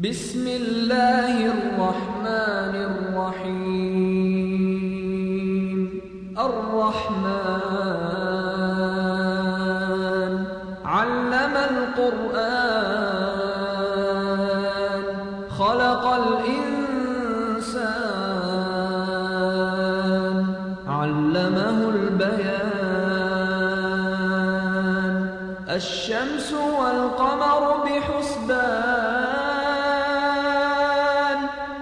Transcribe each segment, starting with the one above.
بسم الله الرحمن الرحيم الرحمن علم القرآن خلق الإنسان علمه البيان الشمس والقمر بحسبان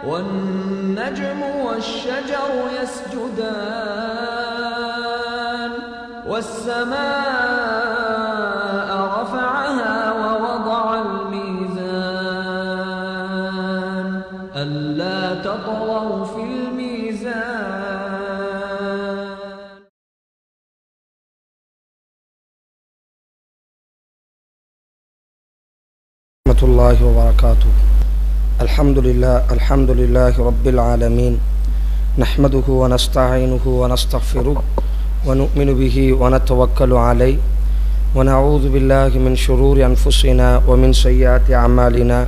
والنجم والشجر يسجدان والسماء رفعها ووضع الميزان ألا تطغوا في الميزان. ورحمة الله وبركاته. الحمد لله رب العالمين، نحمده ونستعينه ونستغفره ونؤمن به ونتوكل عليه ونعوذ بالله من شرور أنفسنا ومن سيئات أعمالنا،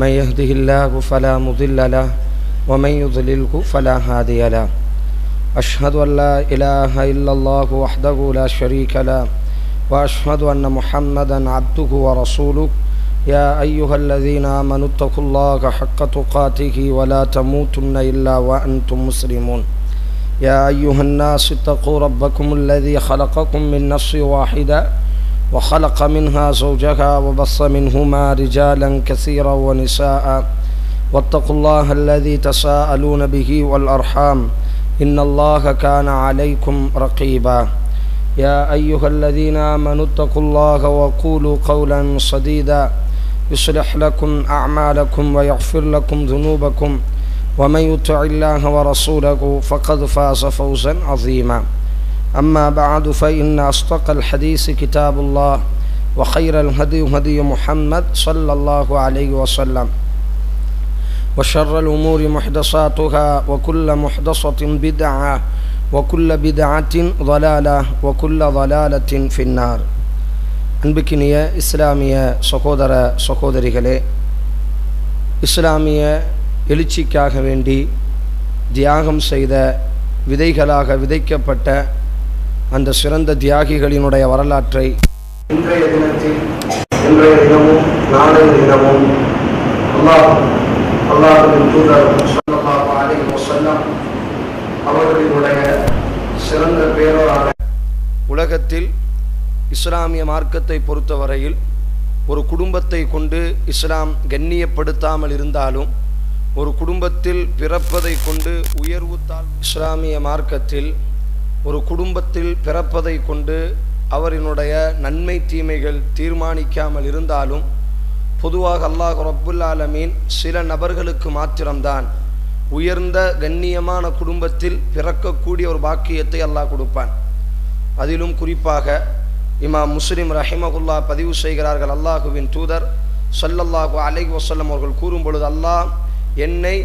من يهده الله فلا مضل له ومن يضلله فلا هادي له. أشهد أن لا إله إلا الله وحده لا شريك له وأشهد أن محمدا عبده ورسوله. يا أيها الذين آمنوا اتقوا الله حق تقاته ولا تموتن إلا وأنتم مسلمون. يا أيها الناس اتقوا ربكم الذي خلقكم من نفس واحدة وخلق منها زوجها وبث منهما رجالا كثيرا ونساء واتقوا الله الذي تساءلون به والأرحام إن الله كان عليكم رقيبا. يا أيها الذين آمنوا اتقوا الله وقولوا قولا سديدا يصلح لكم أعمالكم ويغفر لكم ذنوبكم ومن يطع الله ورسوله فقد فاز فوزا عظيما. أما بعد فإن أصدق الحديث كتاب الله وخير الهدي هدي محمد صلى الله عليه وسلم وشر الأمور محدثاتها وكل محدثة بدعة وكل بدعة ضلالة وكل ضلالة في النار. அன்பிக்கினிய இஸ்லாமிய சகோதர சகோதரிகளே, இஸ்லாமிய எழுச்சிக்காக வேண்டி தியாகம் செய்த விதைகளாக விதைக்கப்பட்ட அந்த சிறந்த தியாகிகளினுடைய வரலாற்றை இன்றைய தினமும் நாளைய தினமும் அல்லாஹ்வின் தூதர் ஸல்லல்லாஹு அலைஹி வஸல்லம் அவர்களினுடைய சிறந்த பேரோரான உலகத்தில் இஸ்லாமிய மார்க்கத்தை பொறுத்தவரையில் ஒரு குடும்பத்தை கொண்டு இஸ்லாம் கண்ணியப்படுத்தாமல் இருந்தாலும் ஒரு குடும்பத்தில் பிறப்பதை கொண்டு உயர்வுத்தால் இஸ்லாமிய மார்க்கத்தில் ஒரு குடும்பத்தில் பிறப்பதை கொண்டு அவரினுடைய நன்மை தீமைகள் தீர்மானிக்காமல் இருந்தாலும் பொதுவாக அல்லாஹ் ரப்புல் ஆலமீன் சில நபர்களுக்கு மாத்திரம்தான் உயர்ந்த கண்ணியமான குடும்பத்தில் பிறக்கக்கூடிய ஒரு பாக்கியத்தை அல்லாஹ் கொடுப்பான். அதிலும் குறிப்பாக இமாம் முஸ்லிம் ரஹிமகுல்லா பதிவு செய்கிறார்கள், அல்லாஹுவின் தூதர் ஸல்லல்லாஹு அலைஹி வஸல்லம் அவர்கள் கூறும் பொழுது, அல்லாஹ் என்னை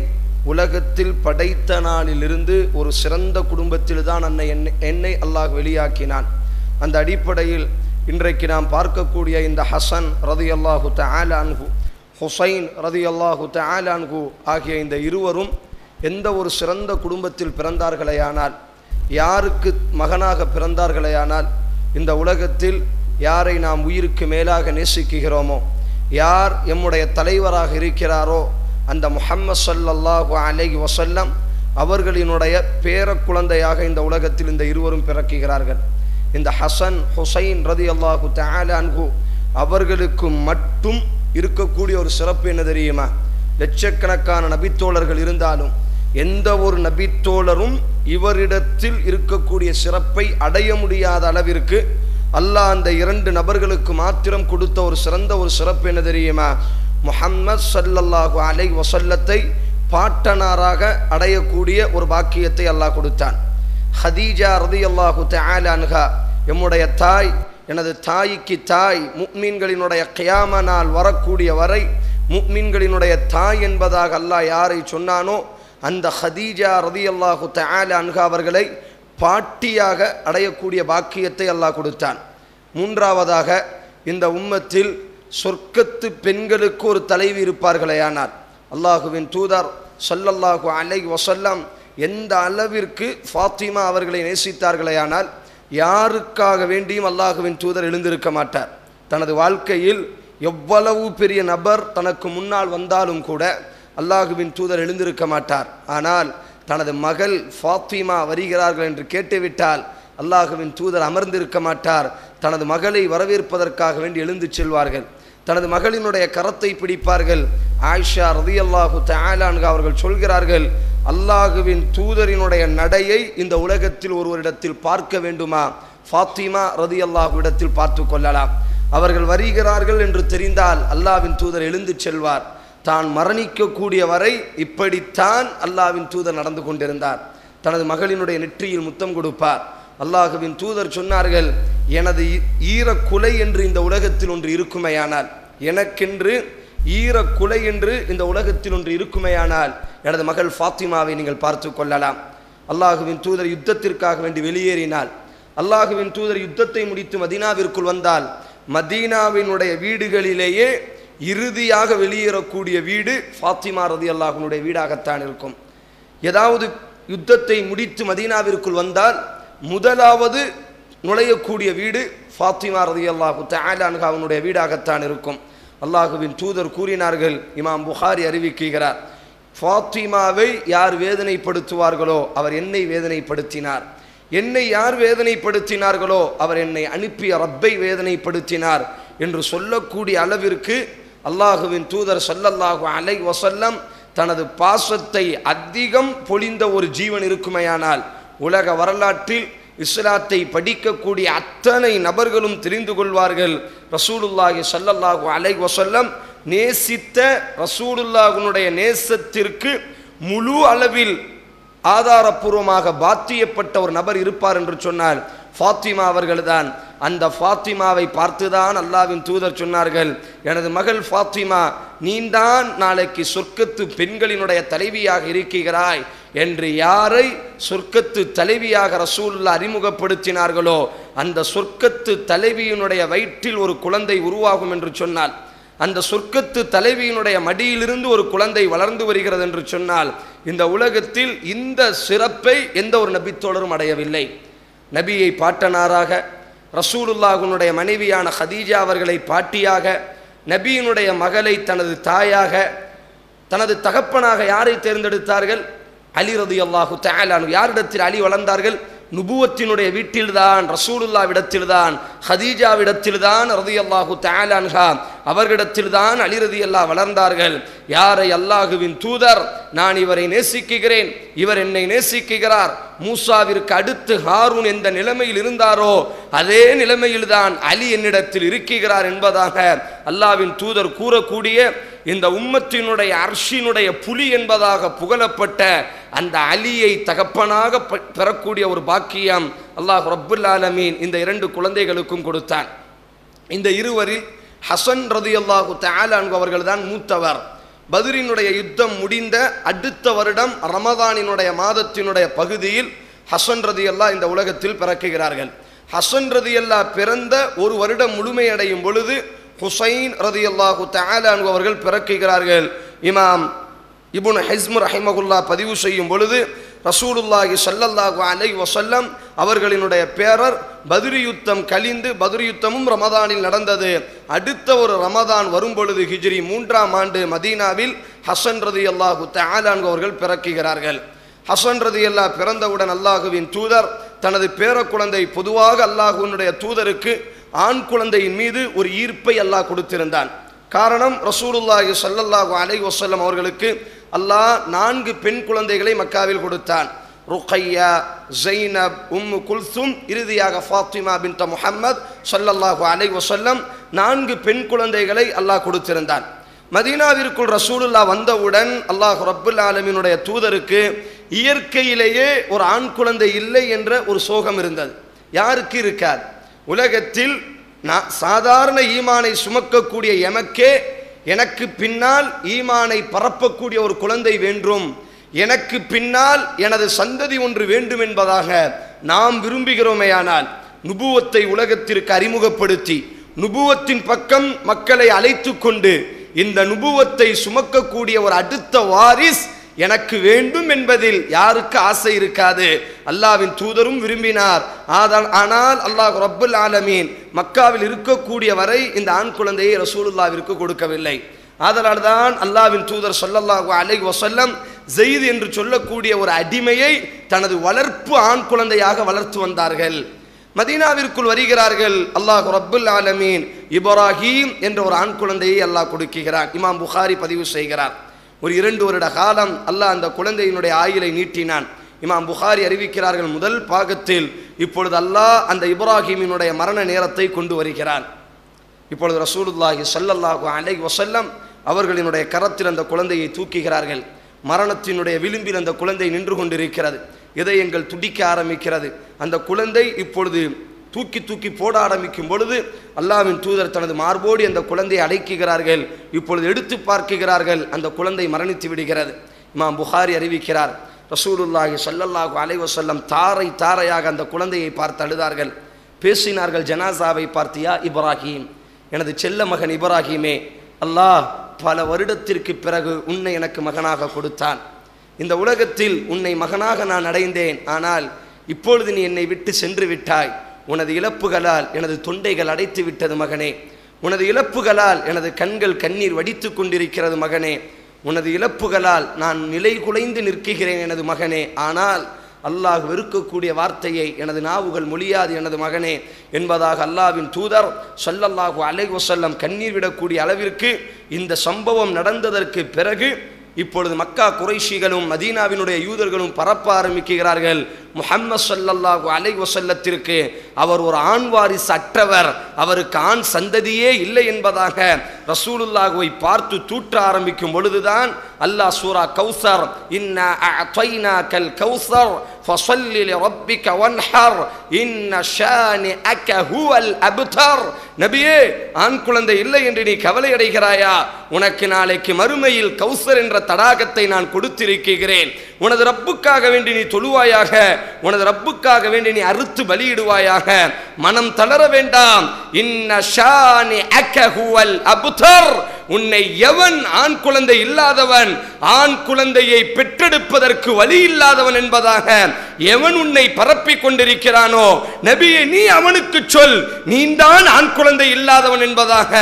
உலகத்தில் படைத்த நாளிலிருந்து ஒரு சிறந்த குடும்பத்தில் தான் என்னை அல்லாஹ் வெளியாக்கினான். அந்த அடிப்படையில் இன்றைக்கு நாம் பார்க்கக்கூடிய இந்த ஹசன் ரதியல்லாஹு தஆலா அன்ஹு, ஹுசைன் ரதியல்லாஹு தஆலா அன்ஹு ஆகிய இந்த இருவரும் எந்த ஒரு சிறந்த குடும்பத்தில் பிறந்தார்களேயானால், யாருக்கு மகனாக பிறந்தார்களேயானால், இந்த உலகத்தில் யாரை நாம் உயிருக்கு மேலாக நேசிக்கிறோமோ, யார் எம்முடைய தலைவராக இருக்கிறாரோ அந்த முஹம்மது ஸல்லல்லாஹு அலைஹி வஸல்லம் அவர்களினுடைய பேர குழந்தையாக இந்த உலகத்தில் இந்த இருவரும் பிறக்குகிறார்கள். இந்த ஹசன் ஹுசைன் ரதியல்லாஹு தஆலா அன்ஹு அவர்களுக்கு மட்டும் இருக்கக்கூடிய ஒரு சிறப்பு என்ன தெரியுமா? லட்சக்கணக்கான நபித்தோழர்கள் இருந்தாலும் எந்த ஒரு நபித்தோழரும் இவரிடத்தில் இருக்கக்கூடிய சிறப்பை அடைய முடியாத அளவிற்கு அல்லாஹ் அந்த இரண்டு நபர்களுக்கு மாத்திரம் கொடுத்த ஒரு சிறந்த ஒரு சிறப்பு என்ன தெரியுமா? முஹம்மது ஸல்லல்லாஹு அலைஹி வஸல்லத்தை பாட்டனாராக அடையக்கூடிய ஒரு பாக்கியத்தை அல்லாஹ் கொடுத்தான். ஹதீஜா ரதியல்லாஹு தஆலா அன்ஹா, எம்முடைய தாய், எனது தாய்க்கு தாய், முஃமின்களினுடைய கியாம நாள் வரக்கூடிய வரை முஃமின்களினுடைய தாய் என்பதாக அல்லாஹ் யாரை சொன்னானோ அந்த ஹதீஜா ரதியல்லாஹு தஆலா அன்ஹா அவர்களை பாட்டியாக அடையக்கூடிய பாக்கியத்தை அல்லாஹ் கொடுத்தான். மூன்றாவதாக இந்த உம்மத்தில் சொர்க்கத்து பெண்களுக்கு ஒரு தலைவி இருப்பார்களேயானார் அல்லாஹுவின் தூதர் ஸல்லல்லாஹு அலைஹி வஸல்லம் எந்த அளவிற்கு ஃபாத்திமா அவர்களை நேசித்தார்களேயானால் யாருக்காக வேண்டியும் அல்லாஹுவின் தூதர் எழுந்திருக்க மாட்டார். தனது வாழ்க்கையில் எவ்வளவு பெரிய நபர் தனக்கு முன்னால் வந்தாலும் கூட அல்லாஹுவின் தூதர் எழுந்திருக்க மாட்டார். ஆனால் தனது மகள் ஃபாத்திமா வருகிறார்கள் என்று கேட்டுவிட்டால் அல்லாஹுவின் தூதர் அமர்ந்திருக்க மாட்டார். தனது மகளை வரவேற்பதற்காக வேண்டி எழுந்து செல்வார்கள். தனது மகளினுடைய கரத்தை பிடிப்பார்கள். ஆயிஷா ரலியல்லாஹு தஆலா அன்ஹா அவர்கள் சொல்கிறார்கள், அல்லாஹுவின் தூதரினுடைய நடையை இந்த உலகத்தில் ஒருவரிடத்தில் பார்க்க வேண்டுமா, ஃபாத்திமா ரலியல்லாஹு இடத்தில் பார்த்து கொள்ளலாம். அவர்கள் வருகிறார்கள் என்று தெரிந்தால் அல்லாஹ்வின் தூதர் எழுந்து செல்வார். தான் மரணிக்கக்கூடிய வரை இப்படித்தான் அல்லாஹ்வின் தூதர் நடந்து கொண்டிருந்தார். தனது மகளினுடைய நெற்றியில் முத்தம் கொடுப்பார். அல்லாஹுவின் தூதர் சொன்னார்கள், எனது ஈரக்குலை என்று இந்த உலகத்தில் ஒன்று இருக்குமையானால், எனக்கென்று ஈரக்குலை என்று இந்த உலகத்தில் ஒன்று இருக்குமையானால் எனது மகள் ஃபாத்திமாவை நீங்கள் பார்த்து கொள்ளலாம். அல்லாஹுவின் தூதர் யுத்தத்திற்காக வேண்டி வெளியேறினால், அல்லாஹுவின் தூதர் யுத்தத்தை முடித்து மதீனாவிற்குள் வந்தால், மதீனாவினுடைய வீடுகளிலேயே இறுதியாக வெளியேறக்கூடிய வீடு ஃபாத்திமா ரலியல்லாஹுனுடைய வீடாகத்தான் இருக்கும். ஏதாவது யுத்தத்தை முடித்து மதீனாவிற்குள் வந்தால் முதலாவது நுழையக்கூடிய வீடு ஃபாத்திமா ரலியல்லாஹு தஆலா அன்ஹாவுடைய வீடாகத்தான் இருக்கும். அல்லாஹுவின் தூதர் கூறினார்கள், இமாம் புகாரி அறிவிக்கிறார், ஃபாத்திமாவை யார் வேதனைப்படுத்துவார்களோ அவர் என்னை வேதனைப்படுத்தினார், என்னை யார் வேதனைப்படுத்தினார்களோ அவர் என்னை அனுப்பிய ரப்பை வேதனைப்படுத்தினார் என்று சொல்லக்கூடிய அளவிற்கு அல்லாஹுவின் தூதர் ஸல்லல்லாஹு அலைஹி வஸல்லம் தனது பாசத்தை அதிகம் பொழிந்த ஒரு ஜீவன் இருக்குமையானால் உலக வரலாற்றில் இஸ்லாத்தை படிக்கக்கூடிய அத்தனை நபர்களும் தெரிந்து கொள்வார்கள், ரசூலுல்லாஹி ஸல்லல்லாஹு அலைஹி வஸல்லம் நேசித்த ரசூலுல்லாஹ்வுடைய நேசத்திற்கு முழு அளவில் ஆதாரபூர்வமாக பாத்தியப்பட்ட ஒரு நபர் இருப்பார் என்று சொன்னால் ஃபாத்திமா அவர்கள்தான். அந்த ஃபாத்திமாவை பார்த்துதான் அல்லாஹ்வின் தூதர் சொன்னார்கள், எனது மகள் ஃபாத்திமா, நீதான் நாளைக்கு சொர்க்கத்து பெண்களினுடைய தலைவியாக இருக்கிறாய் என்று யாரை சொர்க்கத்து தலைவியாக ரசூலுல்லாஹ் அறிமுகப்படுத்தினார்களோ அந்த சொர்க்கத்து தலைவியினுடைய வயிற்றில் ஒரு குழந்தை உருவாகும் என்று சொன்னால், அந்த சொர்க்கத்து தலைவியினுடைய மடியிலிருந்து ஒரு குழந்தை வளர்ந்து வருகிறது என்று சொன்னால், இந்த உலகத்தில் இந்த சிறப்பை எந்த ஒரு நபித்தோழரும் அடையவில்லை. நபியை பாட்டனாராக, ரசூலுல்லாஹ்வுடைய மனைவியான ஹதீஜா அவர்களை பாட்டியாக, நபியினுடைய மகளை தனது தாயாக, தனது தகப்பனாக யாரை தேர்ந்தெடுத்தார்கள்? அலி ரலியல்லாஹு தஆலா அன்ஹு. யாரிடத்தில் அலி வளர்ந்தார்கள்? நுபுவத்தினுடைய வீட்டில்தான், ரசூலுல்லாஹ்விடத்தில்தான், ஹதீஜாவிடத்தில்தான் ரலியல்லாஹு தஆலா அன்ஹா அவர்களிடத்தில்தான் அலி ரலியல்லாஹு வளர்ந்தார்கள். யாரை அல்லாஹுவின் தூதர், நான் இவரை நேசிக்கிறேன், இவர் என்னை நேசிக்கிறார், மூசாவிற்கு அடுத்து ஹாரூன் எந்த நிலைமையில் இருந்தாரோ அதே நிலைமையில்தான் அலி என்னிடத்தில் இருக்கிறார் என்பதாக அல்லாஹ்வின் தூதர் கூறக்கூடிய இந்த உம்மத்தினுடைய அர்ஷினுடைய புலி என்பதாக புகழப்பட்ட அந்த அலியை தகப்பனாக பெறக்கூடிய ஒரு பாக்கியம் அல்லாஹ் ரப்புல் ஆலமீன் இந்த இரண்டு குழந்தைகளுக்கும் கொடுத்தான். இந்த இருவரில் ஹசன் ரலியல்லாஹு தஆலா அன்ஹு அவர்கள்தான் மூத்தவர். பத்ரினுடைய யுத்தம் முடிந்த அடுத்த வருடம் ரமதானினுடைய மாதத்தினுடைய பகுதியில் ஹசன் ரலியல்லாஹு இந்த உலகத்தில் பிறக்குகிறார்கள். ஹசன் ரலியல்லாஹு பிறந்த ஒரு வருடம் முழுமையடையும் பொழுது ஹுசைன் ரலியல்லாஹு தஆலா அன்ஹு அவர்கள் பிறக்குகிறார்கள். இமாம் இப்னு ஹிஸ்ம் ரஹிமஹுல்லாஹ் பதிவு செய்யும் பொழுது ரசூலுல்லாஹி ஸல்லல்லாஹு அலைஹி வஸல்லம் அவர்களினுடைய பேரர் பத்ர் யுத்தம் கழிந்து, பத்ர் யுத்தமும் ரமதானில் நடந்தது. அடுத்த ஒரு ரமதான் வரும் பொழுது ஹிஜ்ரி 3ஆம் ஆண்டு மதீனாவில் ஹசன் ரலியல்லாஹு தஆலா அன்ஹு அவர்கள் பிறக்குகிறார்கள். ஹசன் ரலியல்லாஹு பிறந்தவுடன் அல்லாஹுவின் தூதர் தனது பேர குழந்தை, பொதுவாக அல்லாஹ்வுடைய தூதருக்கு ஆண் குழந்தையின் மீது ஒரு ஈர்ப்பை அல்லாஹ் கொடுத்திருந்தான். காரணம், ரசூலுல்லாஹி ஸல்லல்லாஹு அலைஹி வஸல்லம் அவர்களுக்கு அல்லாஹ் 4 பெண் குழந்தைகளை மக்காவில் கொடுத்தான். ருக்கையா, ஜைனப், உம்மு குல்சும், இறுதியாக ஃபாத்திமா பின்த் முஹம்மத் ஸல்லல்லாஹு அலைஹி வஸல்லம் 4 பெண் குழந்தைகளை அல்லாஹ் கொடுத்திருந்தான். மதீனாவிற்குள் ரசூலுல்லாஹ் வந்தவுடன் அல்லாஹ் ரப்புல் ஆலமீனுடைய தூதருக்கு இயற்கையிலேயே ஒரு ஆண் குழந்தை இல்லை என்ற ஒரு சோகம் இருந்தது. யாருக்கு இருக்காது? உலகத்தில் சாதாரண ஈமானை சுமக்கக்கூடிய எமக்கே எனக்கு பின்னால் ஈமானை பரப்பக்கூடிய ஒரு குழந்தை வேண்டும், எனக்கு பின்னால் எனது சந்ததி ஒன்று வேண்டும் என்பதாக நாம் விரும்புகிறோமேயானால் நுபுவத்தை உலகத்திற்கு அறிமுகப்படுத்தி நுபுவத்தின் பக்கம் மக்களை அழைத்து கொண்டு இந்த நுபுவத்தை சுமக்கக்கூடிய ஒரு அடுத்த வாரிஸ் எனக்கு வேண்டும் என்பதில் யாருக்கு ஆசை இருக்காது? அல்லாஹ்வின் தூதரும் விரும்பினார். ஆனால் அல்லாஹ் ரப்புல் ஆலமீன் மக்காவில் இருக்கக்கூடிய வரை இந்த ஆண் குழந்தையை ரசூலுல்லாஹ்விற்கு கொடுக்கவில்லை. அதனால் தான் அல்லாஹ்வின் தூதர் ஸல்லல்லாஹு அலைஹி வஸல்லம் ஸைத் என்று சொல்லக்கூடிய ஒரு அடிமையை தனது வளர்ப்பு ஆண் குழந்தையாக வளர்த்து வந்தார்கள். மதீனாவிற்குள் வருகிறார்கள். அல்லாஹ் ரப்புல் ஆலமீன் இப்ராஹீம் என்ற ஒரு ஆண் குழந்தையை அல்லாஹ் கொடுக்கிறான். இமாம் புகாரி பதிவு செய்கிறார். ஒரு 2 வருட காலம் அல்லாஹ் அந்த குழந்தையினுடைய ஆயுளை நீட்டினான். இமாம் புகாரி அறிவிக்கிறார்கள், முதல் பாகத்தில் இப்பொழுது அல்லாஹ் அந்த இப்ராஹீமினுடைய மரண நேரத்தை கொண்டு வருகிறான். இப்பொழுது ரசூலுல்லாஹி ஸல்லல்லாஹு அலைஹி வஸல்லம் அவர்களினுடைய கரத்தில் அந்த குழந்தையை தூக்குகிறார்கள். மரணத்தினுடைய விளிம்பில் அந்த குழந்தை நின்று கொண்டிருக்கிறது. இதயங்கள் துடிக்க ஆரம்பிக்கிறது. அந்த குழந்தை இப்பொழுது தூக்கி தூக்கி போட ஆரம்பிக்கும் பொழுது அல்லாஹ்வின் தூதர் தனது மார்போடு அந்த குழந்தையை அடைக்கிறார்கள். இப்பொழுது எடுத்து பார்க்கிறார்கள், அந்த குழந்தை மரணித்து விடுகிறது. இமாம் புகாரி அறிவிக்கிறார், ரசூலுல்லாஹி ஸல்லல்லாஹு அலைஹி வஸல்லம் தாரை தாரையாக அந்த குழந்தையை பார்த்து அழுதார்கள். பேசினார்கள், ஜனாசாவை பார்த்தியா இப்ராஹீம், எனது செல்ல மகன் இப்ராஹீமே, அல்லாஹ் பல வருடத்திற்கு பிறகு உன்னை எனக்கு மகனாக கொடுத்தான். இந்த உலகத்தில் உன்னை மகனாக நான் அடைந்தேன். ஆனால் இப்பொழுது நீ என்னை விட்டு சென்று விட்டாய். உனது இழப்புகளால் எனது தொண்டைகள் அடைத்து விட்டது மகனே. உனது இழப்புகளால் எனது கண்கள் கண்ணீர் வடித்து கொண்டிருக்கிறது மகனே. உனது இழப்புகளால் நான் நிலை குலைந்து நிற்கிறேன் எனது மகனே. ஆனால் அல்லாஹ் வெறுக்கக்கூடிய வார்த்தையை எனது நாவுகள் மொழியாது எனது மகனே என்பதாக அல்லாஹ்வின் தூதர் ஸல்லல்லாஹு அலைஹி வஸல்லம் கண்ணீர் விடக்கூடிய அளவிற்கு இந்த சம்பவம் நடந்ததற்கு பிறகு இப்பொழுது மக்கா குறைஷிகளும் மதீனாவினுடைய யூதர்களும் பரப்ப ஆரம்பிக்கிறார்கள், முஹம்மது ஸல்லல்லாஹு அலைஹி வஸல்லத்திற்கு அவர் ஒரு ஆண் வாரிசு அற்றவர், அவருக்கு ஆண் சந்ததியே இல்லை என்பதாக ரசூலுல்லாஹ்வை பார்த்து தூற்ற ஆரம்பிக்கும் பொழுதுதான் அல்லாஹ் சூரா கௌசர், இன்னா அஅதைனாகல் கௌசர் ஃபஸல்லி லிரப்பிக வன்ஹர் இன்ன ஷானிஅக ஹுவல் அப்தர். நபியே, ஆண் குழந்தை இல்லை என்று நீ கவலை அடைகிறாயா? உனக்கு நாளைக்கு மறுமையில் கௌசர் என்ற தடாகத்தை நான் கொடுத்திருக்கிறேன். உனது ரப்புக்காக வேண்டி நீ தொழுவாயாக, உனது ரப்புக்காக வேண்டி நீ அறுத்து பலியிடுவாயாக. மனம் தளர வேண்டாம். இன்ன ஷானிஅக ஹுவல் அப்தர். உன்னை எவன் ஆண் குழந்தை இல்லாதவன், ஆண் குழந்தையை பெற்றெடுப்பதற்கு வழி இல்லாதவன் என்பதாக எவன் உன்னை பரப்பிக் கொண்டிருக்கிறானோ, நபியே நீ அவனுக்கு சொல், நீதான் ஆண் குழந்தை இல்லாதவன் என்பதாக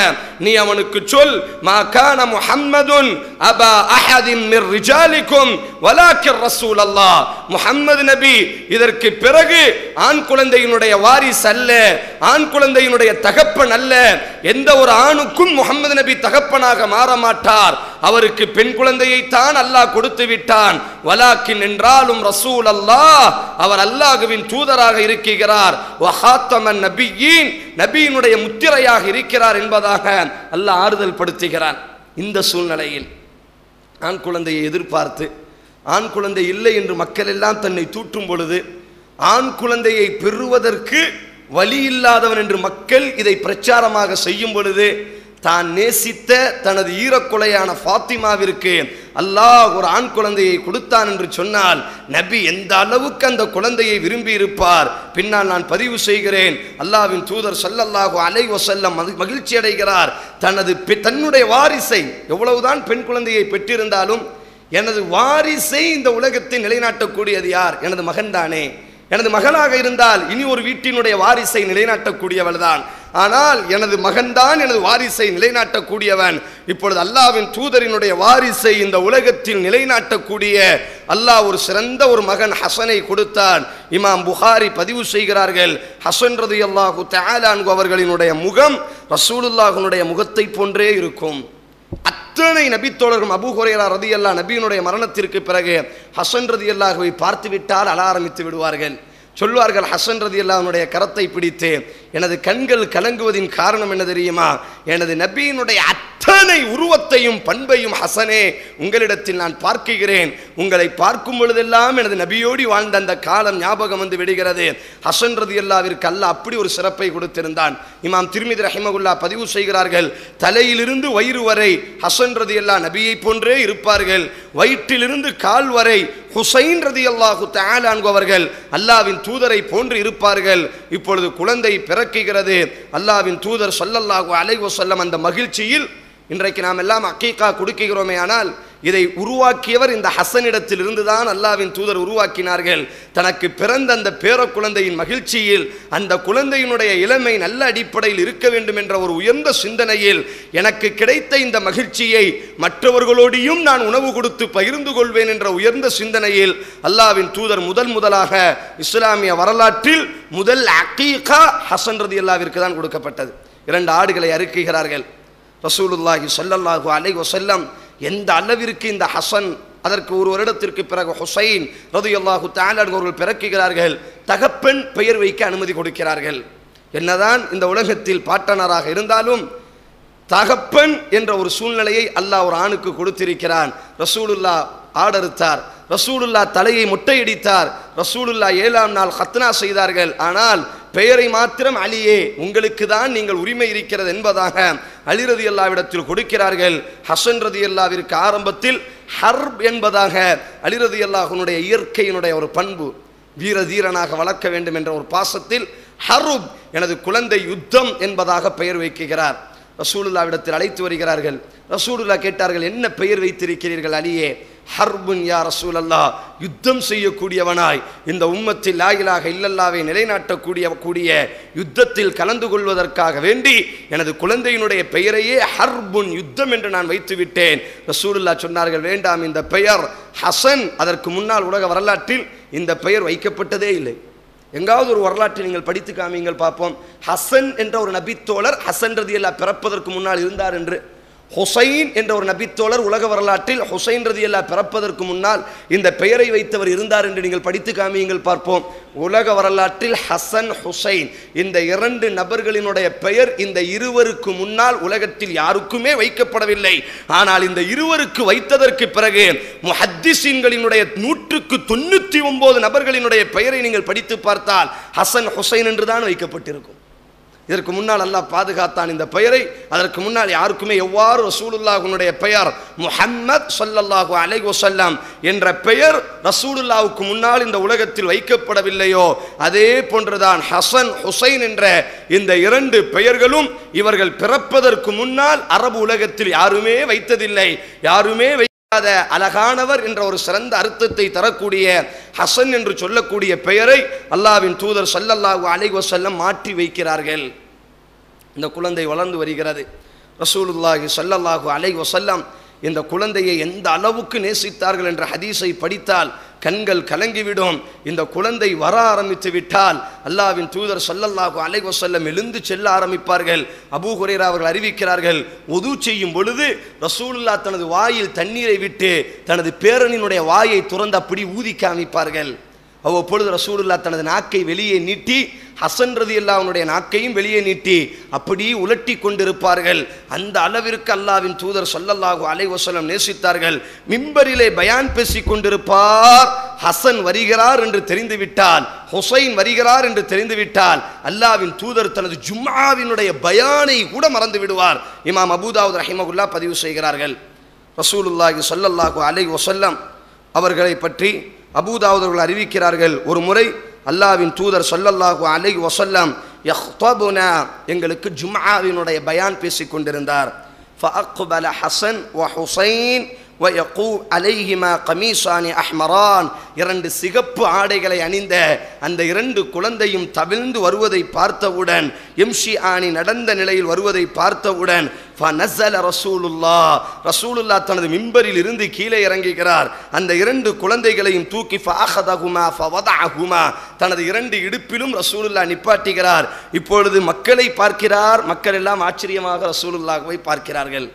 நீ அவனுக்கு சொல். மா கான முஹம்மதுன் அபா அஹதின் மிர் ரிஜாலிக்கும் வலாக்கிர் ரசூலல்லாஹ். முஹம்மது நபி இதற்கு பிறகு ஆண் குழந்தையினுடைய வாரிசு அல்ல, ஆண் குழந்தையினுடைய தகப்பன் அல்ல. எந்த ஒரு ஆணுக்கும் முஹம்மது நபி தகப்பனாக மாற மாட்டார். அவருக்கு பெண் குழந்தையை தான் அல்லாஹ் கொடுத்து விட்டான். வலாக்கின் என்றாலும் ரசூல் அல்லாஹ், அவர் அல்லாஹ்வின் தூதராக இருக்கிறார். வஹாத்தமன் நபியீன், நபியினுடைய முத்திரையாக இருக்கிறார் என்பதாக அல்லாஹ் ஆறுதல் படுத்துகிறான். இந்த சூழ்நிலையில் ஆண் குழந்தையை எதிர்பார்த்து ஆண் குழந்தை இல்லை என்று மக்கள் எல்லாம் தன்னை தூற்றும் பொழுது, ஆண் குழந்தையை பெறுவதற்கு வழி இல்லாதவன் என்று மக்கள் இதை பிரச்சாரமாக செய்யும் பொழுது, தான் நேசித்த தனது ஈரக்குலையான ஃபாத்திமாவிற்கு அல்லாஹ் ஒரு ஆண் குழந்தையை கொடுத்தான் என்று சொன்னால் நபி எந்த அளவுக்கு அந்த குழந்தையை விரும்பி இருப்பார். பின்னால் நான் பதிவு செய்கிறேன், அல்லாஹ்வின் தூதர் ஸல்லல்லாஹு அலைஹி வஸல்லம் மகிழ்ச்சி அடைகிறார். தன்னுடைய வாரிசை, எவ்வளவுதான் பெண் குழந்தையை பெற்றிருந்தாலும் எனது வாரிசை இந்த உலகத்தை நிலைநாட்டக்கூடியது யார்? எனது மகன் தானே. எனது மகனாக இருந்தால் இனி ஒரு வீட்டினுடைய வாரிசை நிலைநாட்டக்கூடியவள் தான். ஆனால் எனது மகன்தான் எனது வாரிசை நிலைநாட்டக்கூடியவன். இப்பொழுது அல்லாஹ்வின் தூதரினுடைய வாரிசை இந்த உலகத்தில் நிலைநாட்டக்கூடிய அல்லாஹ் ஒரு சிறந்த ஒரு மகன் ஹசனை கொடுத்தான். இமாம் புகாரி பதிவு செய்கிறார்கள், ஹசன் ரலியல்லாஹு தஆலா அன்ஹு அவர்களினுடைய முகம் ரசூலுல்லாஹ்வுடைய முகத்தை போன்றே இருக்கும். அத்தனை நபித்தோழரும் அபூ ஹுரைரா ரலியல்லாஹு நபியினுடைய மரணத்திற்கு பிறகு ஹசன் ரலியல்லாஹுவை பார்த்து விட்டால் அழ ஆரம்பித்து விடுவார்கள். சொல்வார்கள், ஹசன் ரலியல்லாஹுடைய கரத்தை பிடித்து, எனது கண்கள் கலங்குவதின் காரணம் என்ன தெரியுமா? எனது நபியினுடைய அற்ற அத்தனை உருவத்தையும் பண்பையும் ஹசனே உங்களிடத்தில் நான் பார்க்கிறேன். உங்களை பார்க்கும் பொழுதெல்லாம் எனது நபியோடி வாழ்ந்த அந்த காலம் ஞாபகம் வந்து விடுகிறது. ஹசன் ரலியல்லாஹுவிற்கு அல்லாஹ் அப்படி ஒரு சிறப்பை கொடுத்திருந்தான். இமாம் திர்மிதி ரஹிமகுல்லாஹ் பதிவு செய்கிறார்கள், தலையிலிருந்து வயிறு வரை ஹசன் ரலியல்லாஹு நபியை போன்றே இருப்பார்கள். வயிற்றிலிருந்து கால் வரை ஹுசைன் ரலியல்லாஹு தஆலா அன்ஹு அவர்கள் அல்லாஹ்வின் தூதரை போன்று இருப்பார்கள். இப்பொழுது குழந்தை பிறக்குகிறது. அல்லாஹ்வின் தூதர் ஸல்லல்லாஹு அலைஹி வஸல்லம் அந்த மகிழ்ச்சியில், இன்றைக்கு நாம் எல்லாம் அக்கீகா கொடுக்கிறோமே, ஆனால் இதை உருவாக்கியவர் இந்த ஹசனிடத்தில் இருந்துதான் அல்லாஹ்வின் தூதர் உருவாக்கினார்கள். தனக்கு பிறந்த அந்த பேர குழந்தையின் மகிழ்ச்சியில், அந்த குழந்தையினுடைய இளமை நல்ல அடிப்படையில் இருக்க வேண்டும் என்ற ஒரு உயர்ந்த சிந்தனையில், எனக்கு கிடைத்த இந்த மகிழ்ச்சியை மற்றவர்களோடையும் நான் உணவு கொடுத்து பகிர்ந்து கொள்வேன் என்ற உயர்ந்த சிந்தனையில் அல்லாஹ்வின் தூதர் முதலாக இஸ்லாமிய வரலாற்றில் முதல் அக்கீகா ஹசன் ரலியல்லாஹுவிற்கு தான் கொடுக்கப்பட்டது. 2 ஆடுகளை அறுக்குகிறார்கள். ரசூலுல்லாஹி ஸல்லல்லாஹு அலைஹி வஸல்லம் எந்த அளவிற்கு இந்த ஹசன், அதற்கு ஒரு வருடத்திற்கு பிறகு ஹுசைன் ரலியல்லாஹு தஆலா அவர்கள் பிறக்குகிறார்கள். தகப்பன் பெயர் வைக்க அனுமதி கொடுக்கிறார்கள். என்னதான் இந்த உலகத்தில் பாட்டனராக இருந்தாலும் தகப்பன் என்ற ஒரு சூழ்நிலையை அல்லாஹ் ஒரு ஆணுக்கு கொடுத்திருக்கிறான். ரசூலுல்லாஹ் ஆடறுத்தார், ரசூலுல்லாஹ் தலையை மொட்டையடித்தார், ரசூலுல்லாஹ் 7ஆம் நாள் ஹத்னா செய்தார்கள். ஆனால் பெயரை மாத்திரம் அலியே, உங்களுக்கு தான் நீங்கள் உரிமை இருக்கிறது என்பதாக அலி ரலியல்லாஹுவிடத்தில் கொடுக்கிறார்கள். ஹசன் ரலியல்லாஹுவிற்கு ஆரம்பத்தில் ஹர்ப் என்பதாக அலி ரலியல்லாஹுவினுடைய இயற்கையினுடைய ஒரு பண்பு, வீர தீரனாக வளர்க்க வேண்டும் என்ற ஒரு பாசத்தில் ஹர்ப், எனது குழந்தை யுத்தம் என்பதாக பெயர் வைக்கிறார். ரசூலுல்லாஹ்விடத்தில் அழைத்து வருகிறார்கள். ரசூலுல்லாஹ் கேட்டார்கள், என்ன பெயர் வைத்திருக்கிறீர்கள் அலியே? ஹர்புன் யா ரசூலல்லாஹ், யுத்தம் செய்யக்கூடியவனாய், இந்த உம்மத்தில் லா இலாஹ இல்லல்லாஹ்வை நிலைநாட்டக்கூடிய யுத்தத்தில் கலந்து கொள்வதற்காக வேண்டி எனது குழந்தையினுடைய பெயரையே ஹர்புன், யுத்தம் என்று நான் வைத்து விட்டேன். ரசூலுல்லாஹ் சொன்னார்கள், வேண்டாம், இந்த பெயர் ஹசன். அதற்கு முன்னால் உலக வரலாற்றில் இந்த பெயர் வைக்கப்பட்டதே இல்லை. எங்காவது ஒரு வரலாற்றை நீங்கள் படித்து காமிங்கள் பார்ப்போம். ஹசன் என்ற ஒரு நபித்தோழர் ஹசன் ரலியல்லாஹு பிறப்பதற்கு முன்னால் இருந்தார் என்று. ஹுசைன் என்ற ஒரு நபித்தோழர் உலக வரலாற்றில் ஹுசைன் ரலியல்லாஹு பிறப்பதற்கு முன்னால் இந்த பெயரை வைத்தவர் இருந்தார் என்று நீங்கள் படித்து காமியுங்கள் பார்ப்போம். உலக வரலாற்றில் ஹசன் ஹுசைன் இந்த 2 நபர்களினுடைய பெயர் இந்த இருவருக்கு முன்னால் உலகத்தில் யாருக்குமே வைக்கப்படவில்லை. ஆனால் இந்த இருவருக்கு வைத்ததற்கு பிறகு முஹத்திஸீன்களினுடைய 199 நபர்களினுடைய பெயரை நீங்கள் படித்து பார்த்தால் ஹசன் ஹுசைன் என்றுதான் வைக்கப்பட்டிருக்கும். இதற்கு முன்னால் அல்லாஹ் பாதுகாத்தான் இந்த பெயரை. அதற்கு முன்னால் யாருக்குமே எவ்வாறு ரசூலுல்லாஹ்வுடைய பெயர் முஹம்மத் ஸல்லல்லாஹு அலைஹி வஸல்லம் என்ற பெயர் ரசூலுல்லாஹ்வுக்கு முன்னால் இந்த உலகத்தில் வைக்கப்படவில்லையோ, அதே போன்றுதான் ஹசன் ஹுசைன் என்ற இந்த 2 பெயர்களும் இவர்கள் பிறப்பதற்கு முன்னால் அரபு உலகத்தில் யாருமே வைத்ததில்லை. யாருமே அழகானவர் என்ற ஒரு சிறந்த அர்த்தத்தை தரக்கூடிய ஹசன் என்று சொல்லக்கூடிய பெயரை அல்லாஹ்வின் தூதர் ஸல்லல்லாஹு அலைஹி வஸல்லம் மாற்றி வைக்கிறார்கள். இந்த குழந்தை வளர்ந்து வருகிறது. ரசூலுல்லாஹி ஸல்லல்லாஹு அலைஹி வஸல்லம் இந்த குழந்தையை எந்த அளவுக்கு நேசித்தார்கள் என்ற ஹதீஸை படித்தால் கண்கள் கலங்கிவிடும். இந்த குழந்தை வர ஆரம்பித்து விட்டால் அல்லாஹ்வின் தூதர் ஸல்லல்லாஹு அலைஹி வஸல்லம் எழுந்து செல்ல ஆரம்பிப்பார்கள். அபூ ஹுரைரா அவர்கள் அறிவிக்கிறார்கள், வுது செய்யும் பொழுது ரசூலுல்லாஹ் தனது வாயில் தண்ணீரை விட்டு தனது பேரனினுடைய வாயை துறந்து அப்படி ஊதி காமிப்பார்கள். அவ்வப்பொழுது ரசூலுல்லாஹ் தனது நாக்கை வெளியே நீட்டி ஹசன் ரலியல்லாஹுவினுடைய நாக்கையும் வெளியே நீட்டி அப்படி உலட்டி கொண்டிருப்பார்கள். அந்த அளவிற்கு அல்லாஹ்வின் தூதர் ஸல்லல்லாஹு அலைஹி வஸல்லம் நேசித்தார்கள். மிம்பரிலே பயான் பேசிக் கொண்டிருப்பார். ஹசன் வருகிறார் என்று தெரிந்துவிட்டால், ஹுசைன் வருகிறார் என்று தெரிந்துவிட்டால் அல்லாஹ்வின் தூதர் தனது ஜும்ஆவினுடைய பயானை கூட மறந்து விடுவார். இமாம் அபூதாவுத் ரஹிமஹுல்லாஹ் பதிவு செய்கிறார்கள். ரசூலுல்லாஹி ஸல்லல்லாஹு அலைஹி வஸல்லம் அவர்களை பற்றி அபூதாவுத் அவர்கள் அறிவிக்கிறார்கள், ஒரு முறை அல்லாஹ்வின் தூதர் ஸல்லல்லாஹு அலைஹி வஸல்லம் யக்தபுனா, எங்களுக்கு ஜும்ஆவினுடைய பயான் பேசிக் கொண்டிருந்தார். ஃபஅக்பல ஹசன் வ ஹுசைன் வயகூ அலைஹிமா கமீசானி அஹ்மரான், 2 சிகப்பு ஆடைகளை அணிந்த அந்த 2 குழந்தையும் தவிழ்ந்து வருவதை பார்த்தவுடன், எம்ஷி ஆனி நடந்த நிலையில் வருவதை பார்த்தவுடன் ஃபனஸல ரசூலுல்லாஹ் தனது மிம்பரில் இருந்து கீழே இறங்குகிறார். அந்த 2 குழந்தைகளையும் தூக்கி ஃபஅஹதஹுமா ஃபவதஅஹுமா, தனது 2 இடுப்பிலும் ரசூலுல்லாஹ் நிப்பாட்டுகிறார். இப்பொழுது மக்களை பார்க்கிறார். மக்கள் எல்லாம் ஆச்சரியமாக ரசூலுல்லாஹ்வை பார்க்கிறார்கள்.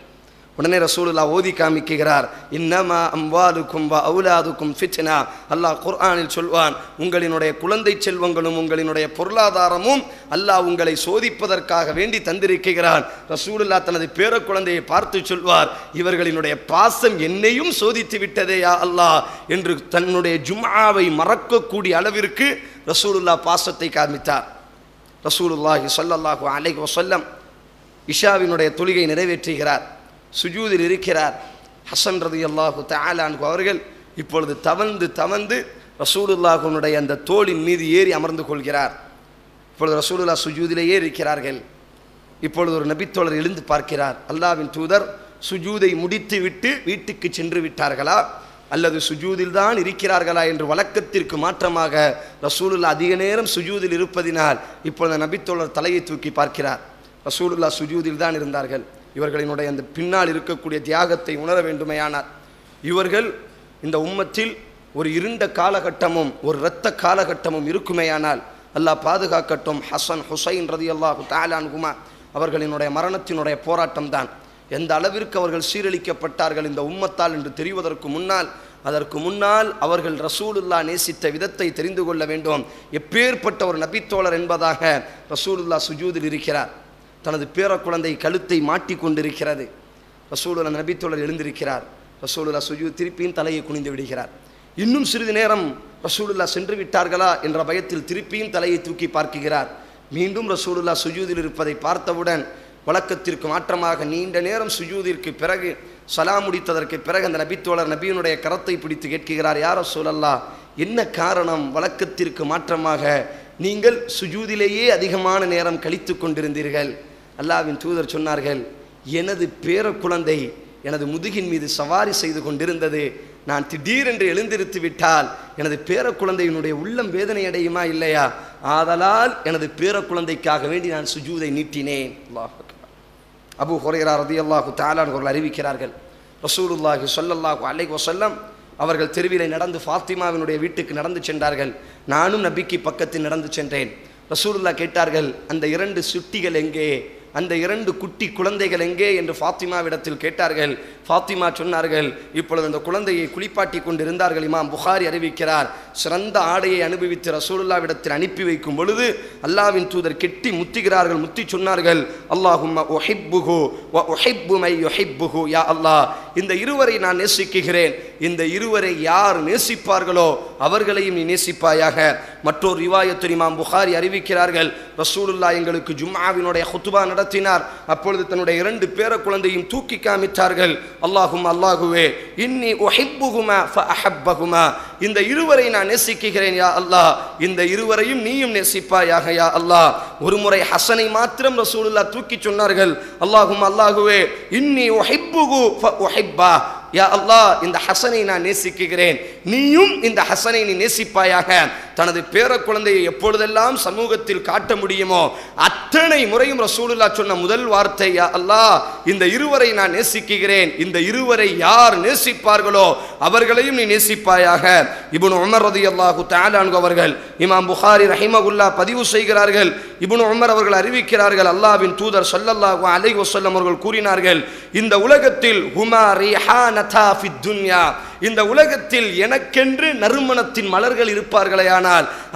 உடனே ரசூலுல்லாஹ் ஓதி காமிக்கிறார், இன்னமா அம்வாலுக்கும் வ அவுலாதுக்கும் ஃபித்னா. அல்லாஹ் குர்ஆனில் சொல்வான், உங்களினுடைய குழந்தை செல்வங்களும் உங்களினுடைய பொருளாதாரமும் அல்லாஹ் உங்களை சோதிப்பதற்காக வேண்டி தந்திருக்கிறான். ரசூலுல்லாஹ் தனது பேர குழந்தையை பார்த்து சொல்வார், இவர்களினுடைய பாசம் என்னையும் சோதித்து விட்டதே யா அல்லாஹ் என்று தன்னுடைய ஜும்ஆவை மறக்கக்கூடிய அளவிற்கு ரசூலுல்லாஹ் பாசத்தை காண்பித்தார். ரசூலுல்லாஹி ஸல்லல்லாஹு அலைஹி வஸல்லம் இஷாவினுடைய தொழுகை நிறைவேற்றுகிறார், சுஜூதில் இருக்கிறார். ஹசன் ரலியல்லாஹு தஆலா அன்ஹு அவர்கள் இப்பொழுது தவந்து ரசூலுல்லாஹுடைய அந்த தோளின் மீது ஏறி அமர்ந்து கொள்கிறார். இப்பொழுது ரசூலுல்லாஹ் சுஜூதிலேயே இருக்கிறார்கள். இப்பொழுது ஒரு நபித்தோழர் எழுந்து பார்க்கிறார், அல்லாஹ்வின் தூதர் சுஜூதை முடித்து விட்டு வீட்டுக்கு சென்று விட்டார்களா அல்லது சுஜூதில் தான் இருக்கிறார்களா என்று வழக்கத்திற்கு மாற்றமாக ரசூலுல்லாஹ் அதிக நேரம் சுஜூதில் இருப்பதினால் இப்பொழுது நபித்தோழர் தலையை தூக்கி பார்க்கிறார். ரசூலுல்லாஹ் சுஜூதில் தான் இருந்தார்கள். இவர்களினுடைய அந்த பின்னால் இருக்கக்கூடிய தியாகத்தை உணர வேண்டுமையானார். இவர்கள் இந்த உம்மத்தில் ஒரு இருண்ட காலகட்டமும் ஒரு இரத்த காலகட்டமும் இருக்குமேயானால் அல்லாஹ் பாதுகாக்கட்டும். ஹசன் ஹுசைன் ரலியல்லாஹு தஆலா அன்ஹுமா அவர்களினுடைய மரணத்தினுடைய போராட்டம் தான். எந்த அளவிற்கு அவர்கள் சீரழிக்கப்பட்டார்கள் இந்த உம்மத்தால் என்று தெரிவதற்கு அதற்கு முன்னால் அவர்கள் ரசூலுல்லாஹ் நேசித்த விதத்தை தெரிந்து கொள்ள வேண்டும். எப்பேற்பட்ட ஒரு நபித்தோழர் என்பதாக ரசூலுல்லாஹ் சுஜூதில் இருக்கிறார். தனது பேர குழந்தை கழுத்தை மாட்டிக்கொண்டிருக்கிறது. ரசூலுல்லாஹ் நபித்தோழர் எழுந்திருக்கிறார். ரசூலுல்லாஹ் சுஜூத் திருப்பியும் தலையை குனிந்து விடுகிறார். இன்னும் சிறிது நேரம் ரசூலுல்லாஹ் சென்று விட்டார்களா என்ற பயத்தில் திருப்பியும் தலையை தூக்கி பார்க்கிறார். மீண்டும் ரசூலுல்லாஹ் சுஜூதில் இருப்பதை பார்த்தவுடன் வழக்கத்திற்கு மாற்றமாக நீண்ட நேரம் சுஜூதிற்கு பிறகு சலாம் முடித்ததற்கு பிறகு அந்த நபித்தோழர் நபியினுடைய கரத்தை பிடித்து கேட்கிறார், யா ரசூலல்லாஹ், என்ன காரணம் வழக்கத்திற்கு மாற்றமாக நீங்கள் சுஜூதிலேயே அதிகமான நேரம் கழித்து கொண்டிருந்தீர்கள்? அல்லாஹ்வின் தூதர் சொன்னார்கள், எனது பேர குழந்தை எனது முதுகின் மீது சவாரி செய்து கொண்டிருந்தது. நான் திடீரென்று எழுந்திருத்து விட்டால் எனது பேர குழந்தையினுடைய உள்ளம் வேதனை அடையுமா இல்லையா? ஆதலால் எனது பேர குழந்தைக்காக வேண்டி நான் சுஜூதை நீட்டினேன். அல்லாஹ் அபூ ஹுரைரா ரலியல்லாஹு தஆலா அவர்கள் அறிவிக்கிறார்கள், ரசூலுல்லாஹி ஸல்லல்லாஹு அலைஹி வஸல்லம் அவர்கள் தெருவிலே நடந்து ஃபாத்திமாவினுடைய வீட்டுக்கு நடந்து சென்றார்கள். நானும் நபிக்கு பக்கத்தில் நடந்து சென்றேன். ரசூலுல்லாஹ் கேட்டார்கள், அந்த 2 சுட்டிகள் எங்கே, அந்த 2 குட்டி குழந்தைகள் எங்கே என்று ஃபாத்திமாவிடத்தில் கேட்டார்கள். ஃபாத்திமா சொன்னார்கள், இப்பொழுது அந்த குழந்தையை குளிப்பாட்டி கொண்டிருந்தார்கள். இமாம் புகாரி அறிவிக்கிறார், சிறந்த ஆடையை அனுபவித்து ரசூலுல்லாஹ்விடத்தில் அனுப்பி வைக்கும் பொழுது அல்லாஹ்வின் தூதர் கெட்டி முத்துகிறார்கள். முத்தி சொன்னார்கள், அல்லாஹும்ம உஹிப்புஹு வ உஹிப்பு மை யுஹிப்புஹு. யா அல்லாஹ், இந்த இருவரை நான் நேசிக்கிறேன், இந்த இருவரை யார் நேசிப்பார்களோ அவர்களையும் நீ நேசிப்பாயாக. மற்றொரு ரிவாயத்தில் இமாம் புகாரி அறிவிக்கிறார்கள், ரசூலுல்லாஹ் எங்களுக்கு ஜும்ஆவினுடைய குத்பா நடத்தினார். அப்பொழுது தன்னுடைய 2 பேர குழந்தையும் தூக்கி காமித்தார்கள். அல்லாஹும் அல்லாஹுவே, இன்னி உஹிப்புஹுமா ஃபஅஹப்பஹுமா, இந்த இருவரை நான் நேசிக்கிறேன் யா அல்லாஹ், இந்த இருவரையும் நீயும் நேசிப்பாயாக யா அல்லாஹ். ஒரு முறை ஹசனை மாத்திரம் ரசூலுல்லாஹ் தூக்கி சொன்னார்கள். அல்லாஹும் அல்லாஹுவே, இன்னி உஹிப்புஹு ஃபஉஹிப்பா, யா அல்லாஹ், இந்த ஹசனை நான் நேசிக்கிறேன், நீயும் இந்த ஹசனை நீ நேசிப்பாயாக. தனது பேர குழந்தையை எப்பொழுதெல்லாம் சமூகத்தில் காட்ட முடியுமோ அத்தனை முறையும் ரசூலுல்லாஹ் சொன்ன முதல் வார்த்தை, யா அல்லாஹ், இந்த இருவரை நான் நேசிக்கிறேன், இந்த இருவரை யார் நேசிப்பார்களோ அவர்களையும் நீ நேசிப்பாயாக. இப்னு உமர் ரலியல்லாஹு தஆலா அன்ஹு அவர்கள், இமாம் புகாரி ரஹிமஹுல்லாஹ் பதிவு செய்கிறார்கள், இப்னு உமர் அவர்கள் அறிவிக்கிறார்கள், அல்லாஹ்வின் தூதர் ஸல்லல்லாஹு அலைஹி வஸல்லம் அவர்கள் கூறினார்கள், இந்த உலகத்தில் ஹுமா ரிஹானதா ஃபித் துன்யா, இந்த உலகத்தில் எனக்கென்று நறுமணத்தின் மலர்கள் இருப்பார்களேயானால்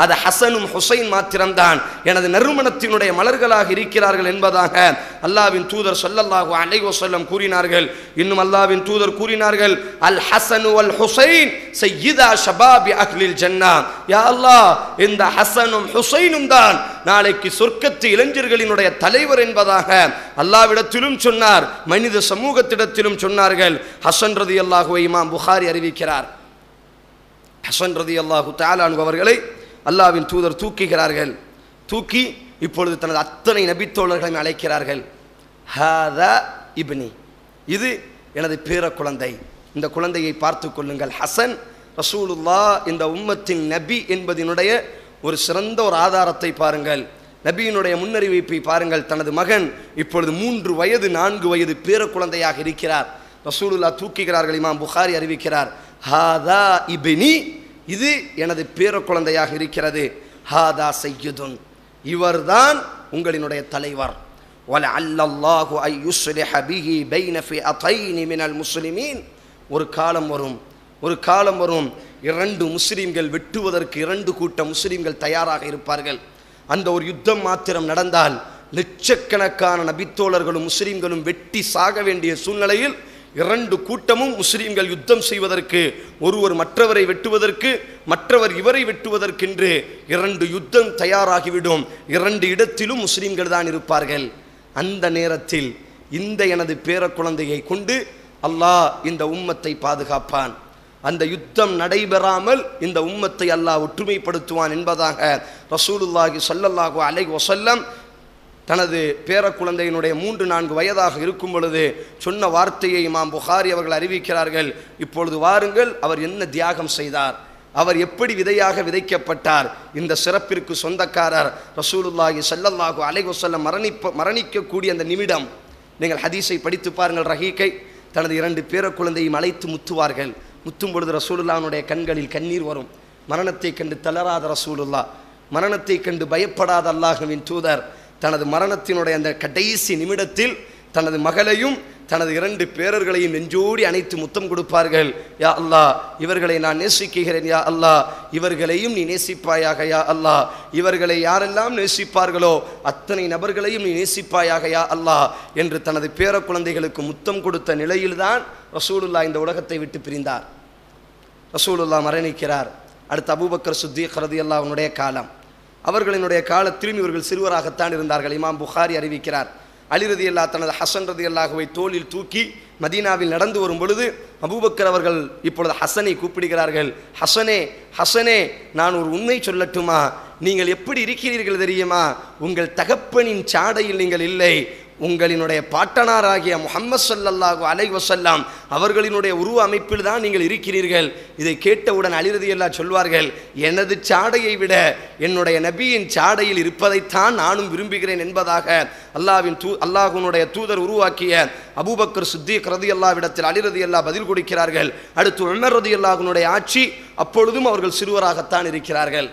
அது ஹசனும் ஹுசைன் மாத்திரம்தான் எனது நறுமணத்தினுடைய மலர்களாக இருக்கிறார்கள் என்பதாக அல்லாஹ்வின் தூதர் ஸல்லல்லாஹு அலைஹி வஸல்லம் கூறினார்கள். இன்னும் அல்லாஹ்வின் தூதர் கூறினார்கள், அல் ஹசன் வல் ஹுசைன் சய்யிதா ஷபாபி அஹ்லில் ஜன்னah. யா அல்லாஹ், இந்த ஹசனும் ஹுசைனும் தான் நாளைக்கு சொர்க்கத்து இளைஞர்களினுடைய தலைவர் என்பதாக அல்லாஹ்விடத்திலும் சொன்னார், மனித சமூகத்திடத்திலும் சொன்னார்கள். ஹசன் ரலியல்லாஹு இமாம் புகாரி அறிவிக்கிறார். ஹசன் ரலியல்லாஹு தஆலா அன்ஹு அவர்களை அல்லாஹ்வின் தூதர் தூக்குகிறார்கள். தூக்கி இப்பொழுது தனது அத்தனை நபித்தோழர்களையும் அழைக்கிறார்கள். ஹாதா இப்னி, இது எனது பேர குழந்தை, இந்த குழந்தையை பார்த்து கொள்ளுங்கள். ஹசன் ரசூலுல்லாஹ் இந்த உம்மத்தின் நபி என்பதனுடைய ஒரு சிறந்த ஒரு ஆதாரத்தை பாருங்கள். நபியினுடைய முன்னறிவிப்பை பாருங்கள். தனது மகன் இப்பொழுது 3 வயது 4 வயது பேர குழந்தையாக இருக்கிறார். ரசூலுல்லாஹ் தூக்குகிறார்கள். இமாம் புகாரி அறிவிக்கிறார், ஹாதா இப்னி, இது எனது பேர குழந்தையாக இருக்கிறது. ஹாதா சையதுன், இவர்தான் உங்களினுடைய தலைவர். وَلَعَلَّ اللَّهُ أَن يُصْلِحَ بِهِ بَيْنَ فِئَتَيْنِ مِنَ الْمُسْلِمِينَ. ஒரு காலம் வரும் இரண்டு முஸ்லிம்கள் வெட்டுவதற்கு இரண்டு கூட்ட முஸ்லிம்கள் தயாராக இருப்பார்கள். அந்த ஒரு யுத்தம் மாத்திரம் நடந்தால் லட்சக்கணக்கான நபித்தோழர்களும் முஸ்லிம்களும் வெட்டி சாக வேண்டிய சூழ்நிலையில் இரண்டு கூட்டமும் முஸ்லிம்கள் யுத்தம் செய்வதற்கு, ஒருவர் மற்றவரை வெட்டுவதற்கு, மற்றவர் இவரை வெட்டுவதற்கென்று இரண்டு யுத்தம் தயாராகிவிடும். இரண்டு இடத்திலும் முஸ்லிம்கள் தான் இருப்பார்கள். அந்த நேரத்தில் இந்த எனது பேர குழந்தையை கொண்டு அல்லாஹ் இந்த உம்மத்தை பாதுகாப்பான். அந்த யுத்தம் நடைபெறாமல் இந்த உம்மத்தை அல்லாஹ் ஒற்றுமைப்படுத்துவான் என்பதாக ரசூலுல்லாஹி ஸல்லல்லாஹு அலைஹி வஸல்லம் தனது பேர குழந்தையினுடைய 3-4 வயதாக இருக்கும் பொழுது சொன்ன வார்த்தையை இமாம் புகாரி அவர்கள் அறிவிக்கிறார்கள். இப்பொழுது வாருங்கள், அவர் என்ன தியாகம் செய்தார், அவர் எப்படி விதையாக விதைக்கப்பட்டார். இந்த சிறப்பிற்கு சொந்தக்காரர் ரசூலுல்லாஹி ஸல்லல்லாஹு அலைஹி வஸல்லம் மரணிக்கக்கூடிய அந்த நிமிடம் நீங்கள் ஹதீஸை படித்து பாருங்கள். ரஹீக்கை தனது 2 பேர குழந்தையும் அழைத்து முத்துவார்கள். முத்தும் பொழுது ரசூலுல்லாஹ்வுடைய கண்களில் கண்ணீர் வரும். மரணத்தை கண்டு தளராத ரசூலுல்லாஹ், மரணத்தை கண்டு பயப்படாத அல்லாஹ்வின் தூதர் தனது மரணத்தினுடைய அந்த கடைசி நிமிடத்தில் தனது மகளையும் தனது 2 பேரர்களையும் நெஞ்சோடி அணைத்து முத்தம் கொடுப்பார்கள். யா அல்லாஹ், இவர்களை நான் நேசிக்கிறேன். யா அல்லாஹ், இவர்களையும் நீ நேசிப்பாயாக. யா அல்லாஹ், இவர்களை யாரெல்லாம் நேசிப்பார்களோ அத்தனை நபர்களையும் நீ நேசிப்பாயாக. யா அல்லாஹ் என்று தனது பேர குழந்தைகளுக்கு முத்தம் கொடுத்த நிலையில்தான் ரசூலுல்லாஹ் இந்த உலகத்தை விட்டு பிரிந்தார். ரசூலுல்லாஹ் மரணிக்கிறார். அடுத்து அபூபக்கர் சித்தீக் ரலியல்லாஹு அன்ஹுடைய காலம். அவர்களினுடைய காலத்திலும் இவர்கள் சிறுவராகத்தான் இருந்தார்கள். இமாம் புகாரி அறிவிக்கிறார், அலி ரலியல்லாஹு தனது ஹசன் ரலியல்லாஹுவை தோளில் தூக்கி மதீனாவில் நடந்து வரும் பொழுது அபூபக்கர் அவர்கள் இப்பொழுது ஹசனை கூப்பிடுகிறார்கள். ஹசனே, ஹசனே, நான் ஒரு உண்மை சொல்லட்டுமா? நீங்கள் எப்படி இருக்கிறீர்கள் தெரியுமா? உங்கள் தகப்பனின் சாடையில் நீங்கள் இல்லை, உங்களினுடைய பாட்டனாராகிய முஹம்மது ஸல்லல்லாஹு அலைஹி வஸல்லம் அவர்களினுடைய உருவ அமைப்பில் தான் நீங்கள் இருக்கிறீர்கள். இதை கேட்டவுடன் அலி ரலியல்லாஹு சொல்வார்கள், எனது சாடையை விட என்னுடைய நபியின் சாடையில் இருப்பதைத்தான் நானும் விரும்புகிறேன் என்பதாக அல்லாஹ்வுடைய தூதர் உருவாக்கிய அபூபக்கர் சித்தீக் ரலியல்லாஹு இடத்தில் அலி ரலியல்லாஹு பதில் கொடுக்கிறார்கள். அடுத்து உமர் ரலியல்லாஹுனுடைய ஆட்சி, அப்பொழுதும் அவர்கள் சிறுவராகத்தான் இருக்கிறார்கள்.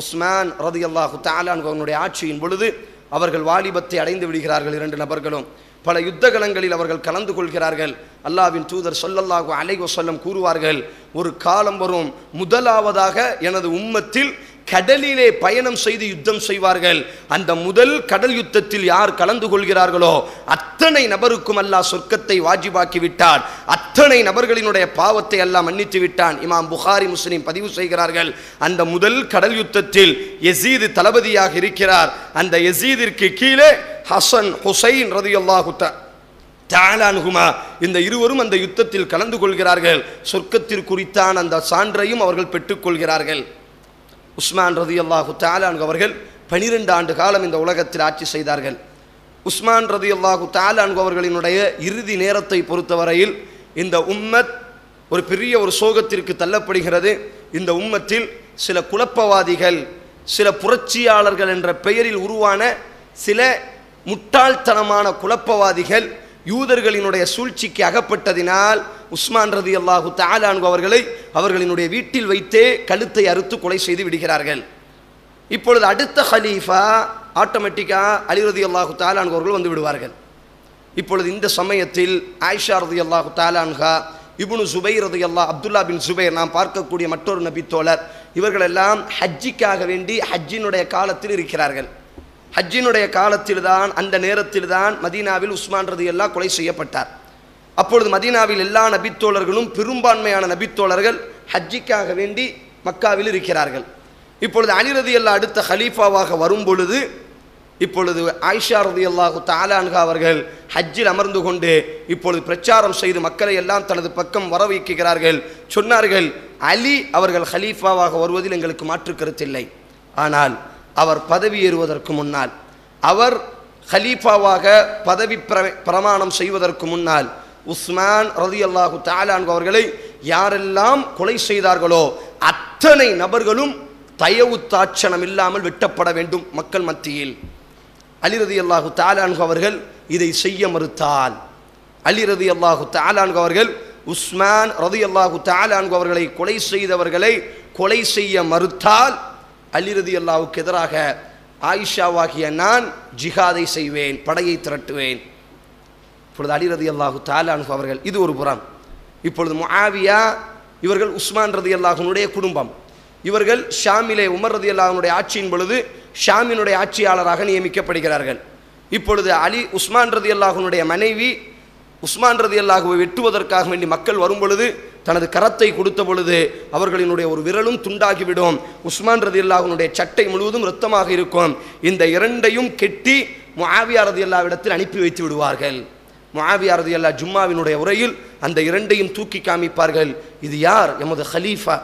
உஸ்மான் ரலியல்லாஹு தஆலா அவர்களுடைய ஆட்சியின் பொழுது அவர்கள் வாலிபத்தை அடைந்து விடுகிறார்கள். 2 நபர்களும் பல யுத்தகலங்களில் அவர்கள் கலந்து கொள்கிறார்கள். அல்லாஹ்வின் தூதர் ஸல்லல்லாஹு அலைஹி வஸல்லம் கூறுவார்கள், ஒரு காலம் வரும், முதலாவதாக எனது உம்மத்தில் கடலிலே பயணம் செய்து யுத்தம் செய்வார்கள். அந்த முதல் கடல் யுத்தத்தில் யார் கலந்து கொள்கிறார்களோ அத்தனை நபருக்கும் அல்லாஹ் சொர்க்கத்தை வாஜிபாக்கி விட்டான். அத்தனை நபர்களினுடைய பாவத்தை அல்லாஹ் மன்னித்து விட்டான். இமாம் புகாரி முஸ்லிம் பதிவு செய்கிறார்கள், அந்த முதல் கடல் யுத்தத்தில் யஸீத் தளபதியாக இருக்கிறார். அந்த யஸீதிற்கு கீழே ஹசன் ஹுசைன் ரலியல்லாஹு தஆலா அன்ஹுமா இந்த இருவரும் அந்த யுத்தத்தில் கலந்து கொள்கிறார்கள். சொர்க்கத்திற்குரித்தான அந்த சான்றையும் அவர்கள் பெற்றுக்கொள்கிறார்கள். உஸ்மான் ரலியல்லாஹு தஆலா அன்ஹு அவர்கள் 12 ஆண்டு காலம் இந்த உலகத்தில் ஆட்சி செய்தார்கள். உஸ்மான் ரலியல்லாஹு தஆலா அன்ஹு அவர்களினுடைய இறுதி நேரத்தை பொறுத்தவரையில் இந்த உம்மத் ஒரு பெரிய ஒரு சோகத்திற்கு தள்ளப்படுகிறது. இந்த உம்மத்தில் சில குழப்பவாதிகள், சில புரட்சியாளர்கள் என்ற பெயரில் உருவான சில முட்டாள்தனமான குழப்பவாதிகள் யூதர்களினுடைய சூழ்ச்சிக்கு அகப்பட்டதினால் உஸ்மான் ரலியல்லாஹு தஆலா அன்ஹு அவர்களை அவர்களினுடைய வீட்டில் வைத்தே கழுத்தை அறுத்து கொலை செய்து விடுகிறார்கள். இப்பொழுது அடுத்த ஹலீஃபா ஆட்டோமேட்டிக்காக அலி ரலியல்லாஹு தஆலா அன்ஹு அவர்கள் வந்து விடுவார்கள். இப்பொழுது இந்த சமயத்தில் ஆயிஷா ரலியல்லாஹு தஆலா அன்ஹா, இப்னு ஜுபைர் ரலியல்லாஹு, அப்துல்லா பின் ஜுபைர், நாம் பார்க்கக்கூடிய மற்றொரு நபி தோழர், இவர்களெல்லாம் ஹஜ்ஜிக்காக வேண்டி ஹஜ்ஜினுடைய காலத்தில் இருக்கிறார்கள். ஹஜ்ஜினுடைய காலத்தில் தான், அந்த நேரத்தில் தான் மதீனாவில் உஸ்மான் ரலியல்லாஹு கொலை செய்யப்பட்டார். அப்பொழுது மதீனாவில் எல்லா நபித்தோழர்களும், பெரும்பான்மையான நபித்தோழர்கள் ஹஜ்ஜிக்காக வேண்டி மக்காவில் இருக்கிறார்கள். இப்பொழுது அலி ரலியல்லாஹு அடுத்த ஹலீஃபாவாக வரும் பொழுது இப்பொழுது ஆயிஷா ரலியல்லாஹு தஆலா அன்ஹா அவர்கள் ஹஜ்ஜில் அமர்ந்து கொண்டு இப்பொழுது பிரச்சாரம் செய்து மக்களை எல்லாம் தனது பக்கம் வர வைக்கிறார்கள். சொன்னார்கள், அலி அவர்கள் ஹலீஃபாவாக வருவதில் எங்களுக்கு மாற்று கருத்தில்லை, ஆனால் அவர் பதவி ஏறுவதற்கு முன்னால், அவர் ஹலீஃபாவாக பதவி பிரமாணம் செய்வதற்கு முன்னால் உஸ்மான் ரலியல்லாஹு தஆலா அன்ஹு அவர்களை யாரெல்லாம் கொலை செய்தார்களோ அத்தனை நபர்களும் தயவு தாட்சணம் இல்லாமல் வெட்டப்பட வேண்டும் மக்கள் மத்தியில். அலி ரலியல்லாஹு தஆலா அன்ஹு அவர்கள் இதை செய்ய மறுத்தால், அலி ரலியல்லாஹு தஆலா அன்ஹு அவர்கள் உஸ்மான் ரலியல்லாஹு தஆலா அன்ஹு அவர்களை கொலை செய்தவர்களை கொலை செய்ய மறுத்தால் அலி ரலியல்லாஹுக்கு எதிராக ஆயிஷாவாகிய நான் ஜிஹாதை செய்வேன், படையை திரட்டுவேன். இப்பொழுது அலி ரலியல்லாஹு தஆலா அன்ஹு அவர்கள் இது ஒரு புறம். இப்பொழுது முஆவியா இவர்கள் உஸ்மான் ரலியல்லாஹுனுடைய குடும்பம். இவர்கள் ஷாமிலே உமர் ரலியல்லாஹுனுடைய ஆட்சியின் பொழுது ஷாமினுடைய ஆட்சியாளராக நியமிக்கப்படுகிறார்கள். இப்பொழுது உஸ்மான் ரலியல்லாஹுனுடைய மனைவி உஸ்மான் ரலியல்லாஹுவை வெட்டுவதற்காக வேண்டி மக்கள் வரும் பொழுது தனது கரத்தை கொடுத்த பொழுது அவர்களினுடைய ஒரு விரலும் துண்டாகிவிடும். உஸ்மான் ரலியல்லாஹுனுடைய சட்டை முழுவதும் இரத்தமாக இருக்கும். இந்த இரண்டையும் கெட்டி முஆவியா ரலியல்லாஹுவிடத்தில் அனுப்பி வைத்து விடுவார்கள். முஆவியா ரலியல்லாஹு ஜும்மாவினுடைய உரையில் அந்த இரண்டையும் தூக்கி காமிப்பார்கள். இது யார்? எமது ஹலீஃபா,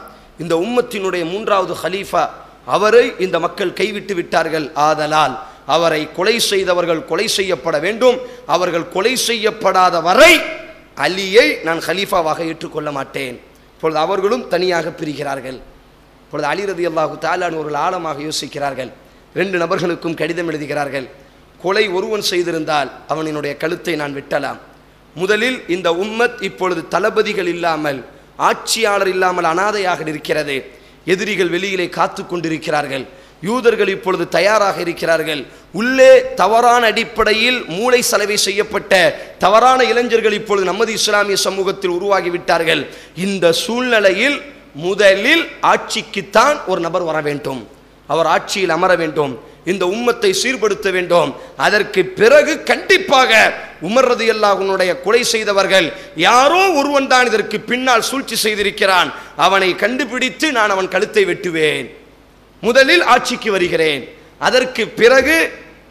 இந்த உம்மத்தினுடைய 3வது ஹலீஃபா. அவரை இந்த மக்கள் கைவிட்டு விட்டார்கள். ஆதலால் அவரை கொலை செய்தவர்கள் கொலை செய்யப்பட வேண்டும். அவர்கள் கொலை செய்யப்படாத வரை அலியை நான் ஹலீஃபாவாக ஏற்றுக்கொள்ள மாட்டேன். இப்பொழுது அவர்களும் தனியாக பிரிகிறார்கள். இப்பொழுது அலி ரலியல்லாஹு தஆலா அவர்கள் ஆழமாக யோசிக்கிறார்கள். 2 நபர்களுக்கும் கடிதம் எழுதுகிறார்கள். கொலை ஒருவன் செய்திருந்தால் அவனினுடைய கழுத்தை நான் வெட்டலாம். முதலில் இந்த உம்மத் இப்பொழுது தளபதிகள் இல்லாமல் ஆட்சியாளர் இல்லாமல் அனாதையாக இருக்கிறது. எதிரிகள் வெளியிலே காத்து கொண்டிருக்கிறார்கள். யூதர்கள் இப்பொழுது தயாராக இருக்கிறார்கள். உள்ளே தவறான அடிப்படையில் மூளை சலவை செய்யப்பட்ட தவறான இளைஞர்கள் இப்பொழுது நமது இஸ்லாமிய சமூகத்தில் உருவாகிவிட்டார்கள். இந்த சூழ்நிலையில் முதலில் ஆட்சிக்குத்தான் ஒரு நபர் வர வேண்டும். அவர் ஆட்சியில் அமர வேண்டும். இந்த உம்மத்தை சீர்படுத்த வேண்டும். அதற்கு பிறகு கண்டிப்பாக உமர் ரலியல்லாஹுனுடைய கொலை செய்தவர்கள் யாரோ ஒருவன் தான் இதற்கு பின்னால் சூழ்ச்சி செய்திருக்கிறான். அவனை கண்டுபிடித்து நான் அவன் கழுத்தை வெட்டுவேன். முதலில் ஆட்சிக்கு வருகிறேன். அதற்கு பிறகு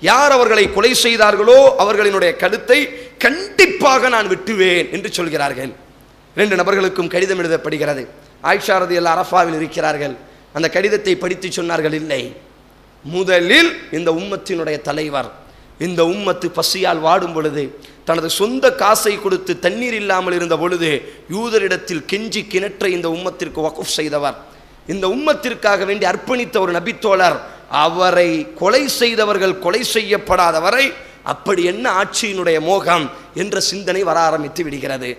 யார் அவர்களை கொலை செய்தார்களோ அவர்களினுடைய கழுத்தை கண்டிப்பாக நான் வெட்டுவேன் என்று சொல்கிறார்கள். 2 நபர்களுக்கும் கடிதம் எழுதப்படுகிறது. ஆயிஷா ரலியல்லாஹு அரஃபாவில் இருக்கிறார்கள். அந்த கடிதத்தை படித்து சொன்னார்கள், இல்லை, முதலில் இந்த உம்மத்தினுடைய தலைவர், இந்த உம்மத்து பசியால் வாடும் பொழுது தனது சொந்த காசை கொடுத்து தண்ணீர் இல்லாமல் இருந்த பொழுது யூதரிடத்தில் கெஞ்சி கிணற்றை இந்த உம்மத்திற்கு வக்ஃப் செய்தவர், இந்த உம்மத்திற்காக வேண்டி அர்ப்பணித்த ஒரு நபித்தோழர், அவரை கொலை செய்தவர்கள் கொலை செய்யப்படாத வரை அப்படி என்ன ஆட்சியினுடைய மோகம் என்ற சிந்தனை வர ஆரம்பித்து விடுகிறது.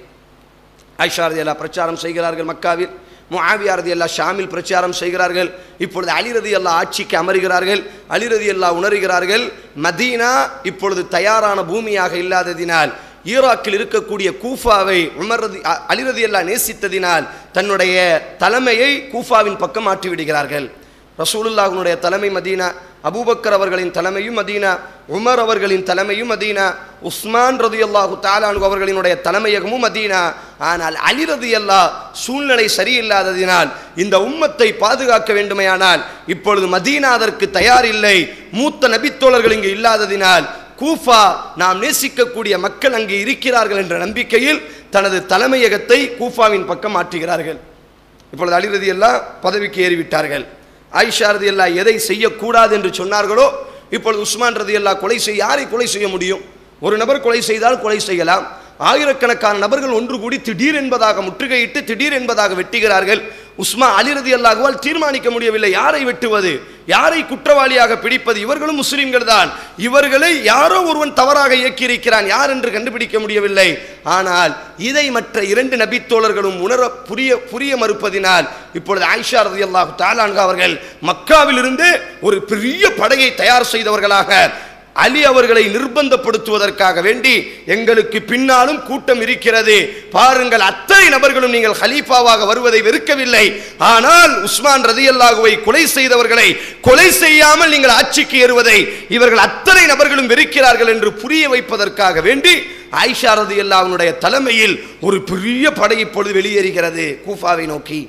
ஆயிஷா ரலியல்லாஹு பிரச்சாரம் செய்கிறார்கள் மக்காவில். முஆவியா ரலியல்லாஹு ஷாமில் பிரச்சாரம் செய்கிறார்கள். இப்பொழுது அலி ரலியல்லாஹு ஆட்சிக்கு அமர்கிறார்கள். அலி ரலியல்லாஹு உணர்கிறார்கள், மதீனா இப்பொழுது தயாரான பூமியாக இல்லாததினால் ஈராக்கில் இருக்கக்கூடிய கூஃபாவை அலி ரலியல்லாஹு நேசித்ததினால் தன்னுடைய தலைமையை கூஃபாவின் பக்கம் மாற்றி விடுகிறார்கள். ரசூலுல்லாஹ்வுடைய தலைமை மதீனா, அபூபக்கர் அவர்களின் தலைமையும் மதீனா, உமர் அவர்களின் தலைமையும் மதீனா, உஸ்மான் ரலியல்லாஹு தஆலா அன்ஹு அவர்களினுடைய தலைமையகமும் மதீனா. ஆனால் அலி ரலியல்லாஹு சூழ்நிலை சரியில்லாததினால் இந்த உம்மத்தை பாதுகாக்க வேண்டுமையானால் இப்பொழுது மதீனா அதற்கு தயார் இல்லை. மூத்த நபித்தோழர்கள் இங்கு இல்லாததினால் கூஃபா, நாம் நேசிக்கக்கூடிய மக்கள் அங்கே இருக்கிறார்கள் என்ற நம்பிக்கையில் தனது தலைமையகத்தை கூஃபாவின் பக்கம் மாற்றுகிறார்கள். இப்பொழுது அலி ரலியல்லாஹு பதவிக்கு ஏறிவிட்டார்கள். ஆயிஷா ரலியல்லாஹு எதை செய்யக்கூடாது என்று சொன்னார்களோ இப்பொழுது உஸ்மான் ரலியல்லாஹு யாரை கொலை செய்ய முடியும்? ஒரு நபர் கொலை செய்தால் கொலை செய்யலாம். ஆயிரக்கணக்கான நபர்கள் ஒன்று கூடி திடீர் என்பதாக முற்றுகையிட்டு திடீர் என்பதாக வெட்டுகிறார்கள். அலி ரலியல்லாஹுவால் தீர்மானிக்க முடியவில்லை யாரை வெட்டுவது, யாரை குற்றவாளியாக பிடிப்பது. இவர்களும் முஸ்லிம்கள் தான். இவர்களை யாரோ ஒருவன் தவறாக இயக்கியிருக்கிறான், யார் என்று கண்டுபிடிக்க முடியவில்லை. ஆனால் இதை மற்ற 2 நபித்தோழர்களும் புரிய மறுப்பதினால் இப்பொழுது ஆயிஷா ரலியல்லாஹு தஆலா அன்ஹா அவர்கள் மக்காவில் இருந்து ஒரு பெரிய படையை தயார் செய்தவர்களாக அலி அவர்களை நிர்பந்தப்படுத்துவதற்காக வேண்டி, எங்களுக்கு பின்னாலும் கூட்டம் இருக்கிறது பாருங்கள், அத்தனை நபர்களும் நீங்கள் ஹலீஃபாவாக வருவதை வெறுக்கவில்லை, ஆனால் உஸ்மான் ரலியல்லாஹுவை கொலை செய்தவர்களை கொலை செய்யாமல் நீங்கள் ஆட்சிக்கு ஏறுவதை இவர்கள் அத்தனை நபர்களும் வெறுக்கிறார்கள் என்று புரிய வைப்பதற்காக வேண்டி ஆயிஷா ரலியல்லாஹுடைய தலைமையில் ஒரு பெரிய படை இப்பொழுது வெளியேறுகிறது கூஃபாவை நோக்கி.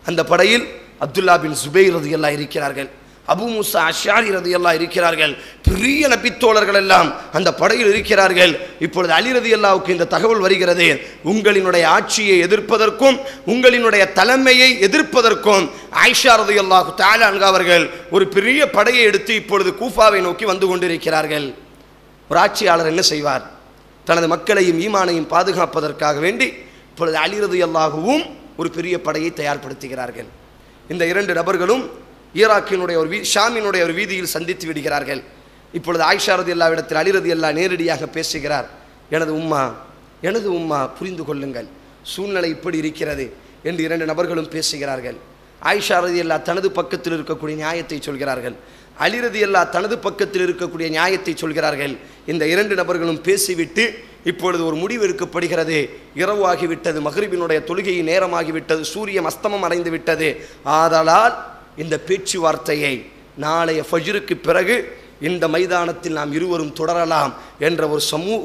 அந்த படையில் அப்துல்லா பின் சுபைர் ரலியல்லாஹு இருக்கிறார்கள், அபு மூசா அஷ்ஆரி ரலியல்லாஹு இருக்கிறார்கள், பெரிய நபித்தோழர்கள் எல்லாம் அந்த படையில் இருக்கிறார்கள். இப்பொழுது அலி ரலியல்லாஹுக்கு இந்த தகவல் வருகிறது, உங்களினுடைய ஆட்சியை எதிர்ப்பதற்கும் உங்களினுடைய தலைமையை எதிர்ப்பதற்கும் ஆயிஷா ரலியல்லாஹு தஆலா அன்ஹா அவர்கள் ஒரு பெரிய படையை எடுத்து இப்பொழுது கூஃபாவை நோக்கி வந்து கொண்டிருக்கிறார்கள். ஒரு ஆட்சியாளர் என்ன செய்வார்? தனது மக்களையும் ஈமானையும் பாதுகாப்பதற்காக வேண்டி இப்பொழுது அலி ரலியல்லாஹுவும் ஒரு பெரிய படையை தயார்படுத்துகிறார்கள். இந்த 2 நபர்களும் ஈராக்கினுடைய ஷாமினுடைய ஒரு வீதியில் சந்தித்து விடுகிறார்கள். இப்பொழுது ஆயிஷா ரலியல்லாஹு இடத்தில் அலி ரலியல்லாஹு நேரடியாக பேசுகிறார். எனது உம்மா புரிந்து கொள்ளுங்கள், சூழ்நிலை இப்படி இருக்கிறது என்று 2 நபர்களும் பேசுகிறார்கள். ஆயிஷா ரலியல்லாஹு தனது பக்கத்தில் இருக்கக்கூடிய நியாயத்தை சொல்கிறார்கள். அலி ரலியல்லாஹு தனது பக்கத்தில் இருக்கக்கூடிய நியாயத்தை சொல்கிறார்கள். இந்த இரண்டு நபர்களும் பேசிவிட்டு இப்பொழுது ஒரு முடிவு எடுக்கப்படுகிறது. இரவாகிவிட்டது, மக்ரிபினுடைய தொழுகையின் நேரமாகிவிட்டது, சூரியன் அஸ்தமம் அடைந்து விட்டது. ஆதலால் இந்த பேச்சுவார்த்தையை நாளைய ஃபஜ்ருக்கு பிறகு இந்த மைதானத்தில் நாம் இருவரும் தொடரலாம் என்ற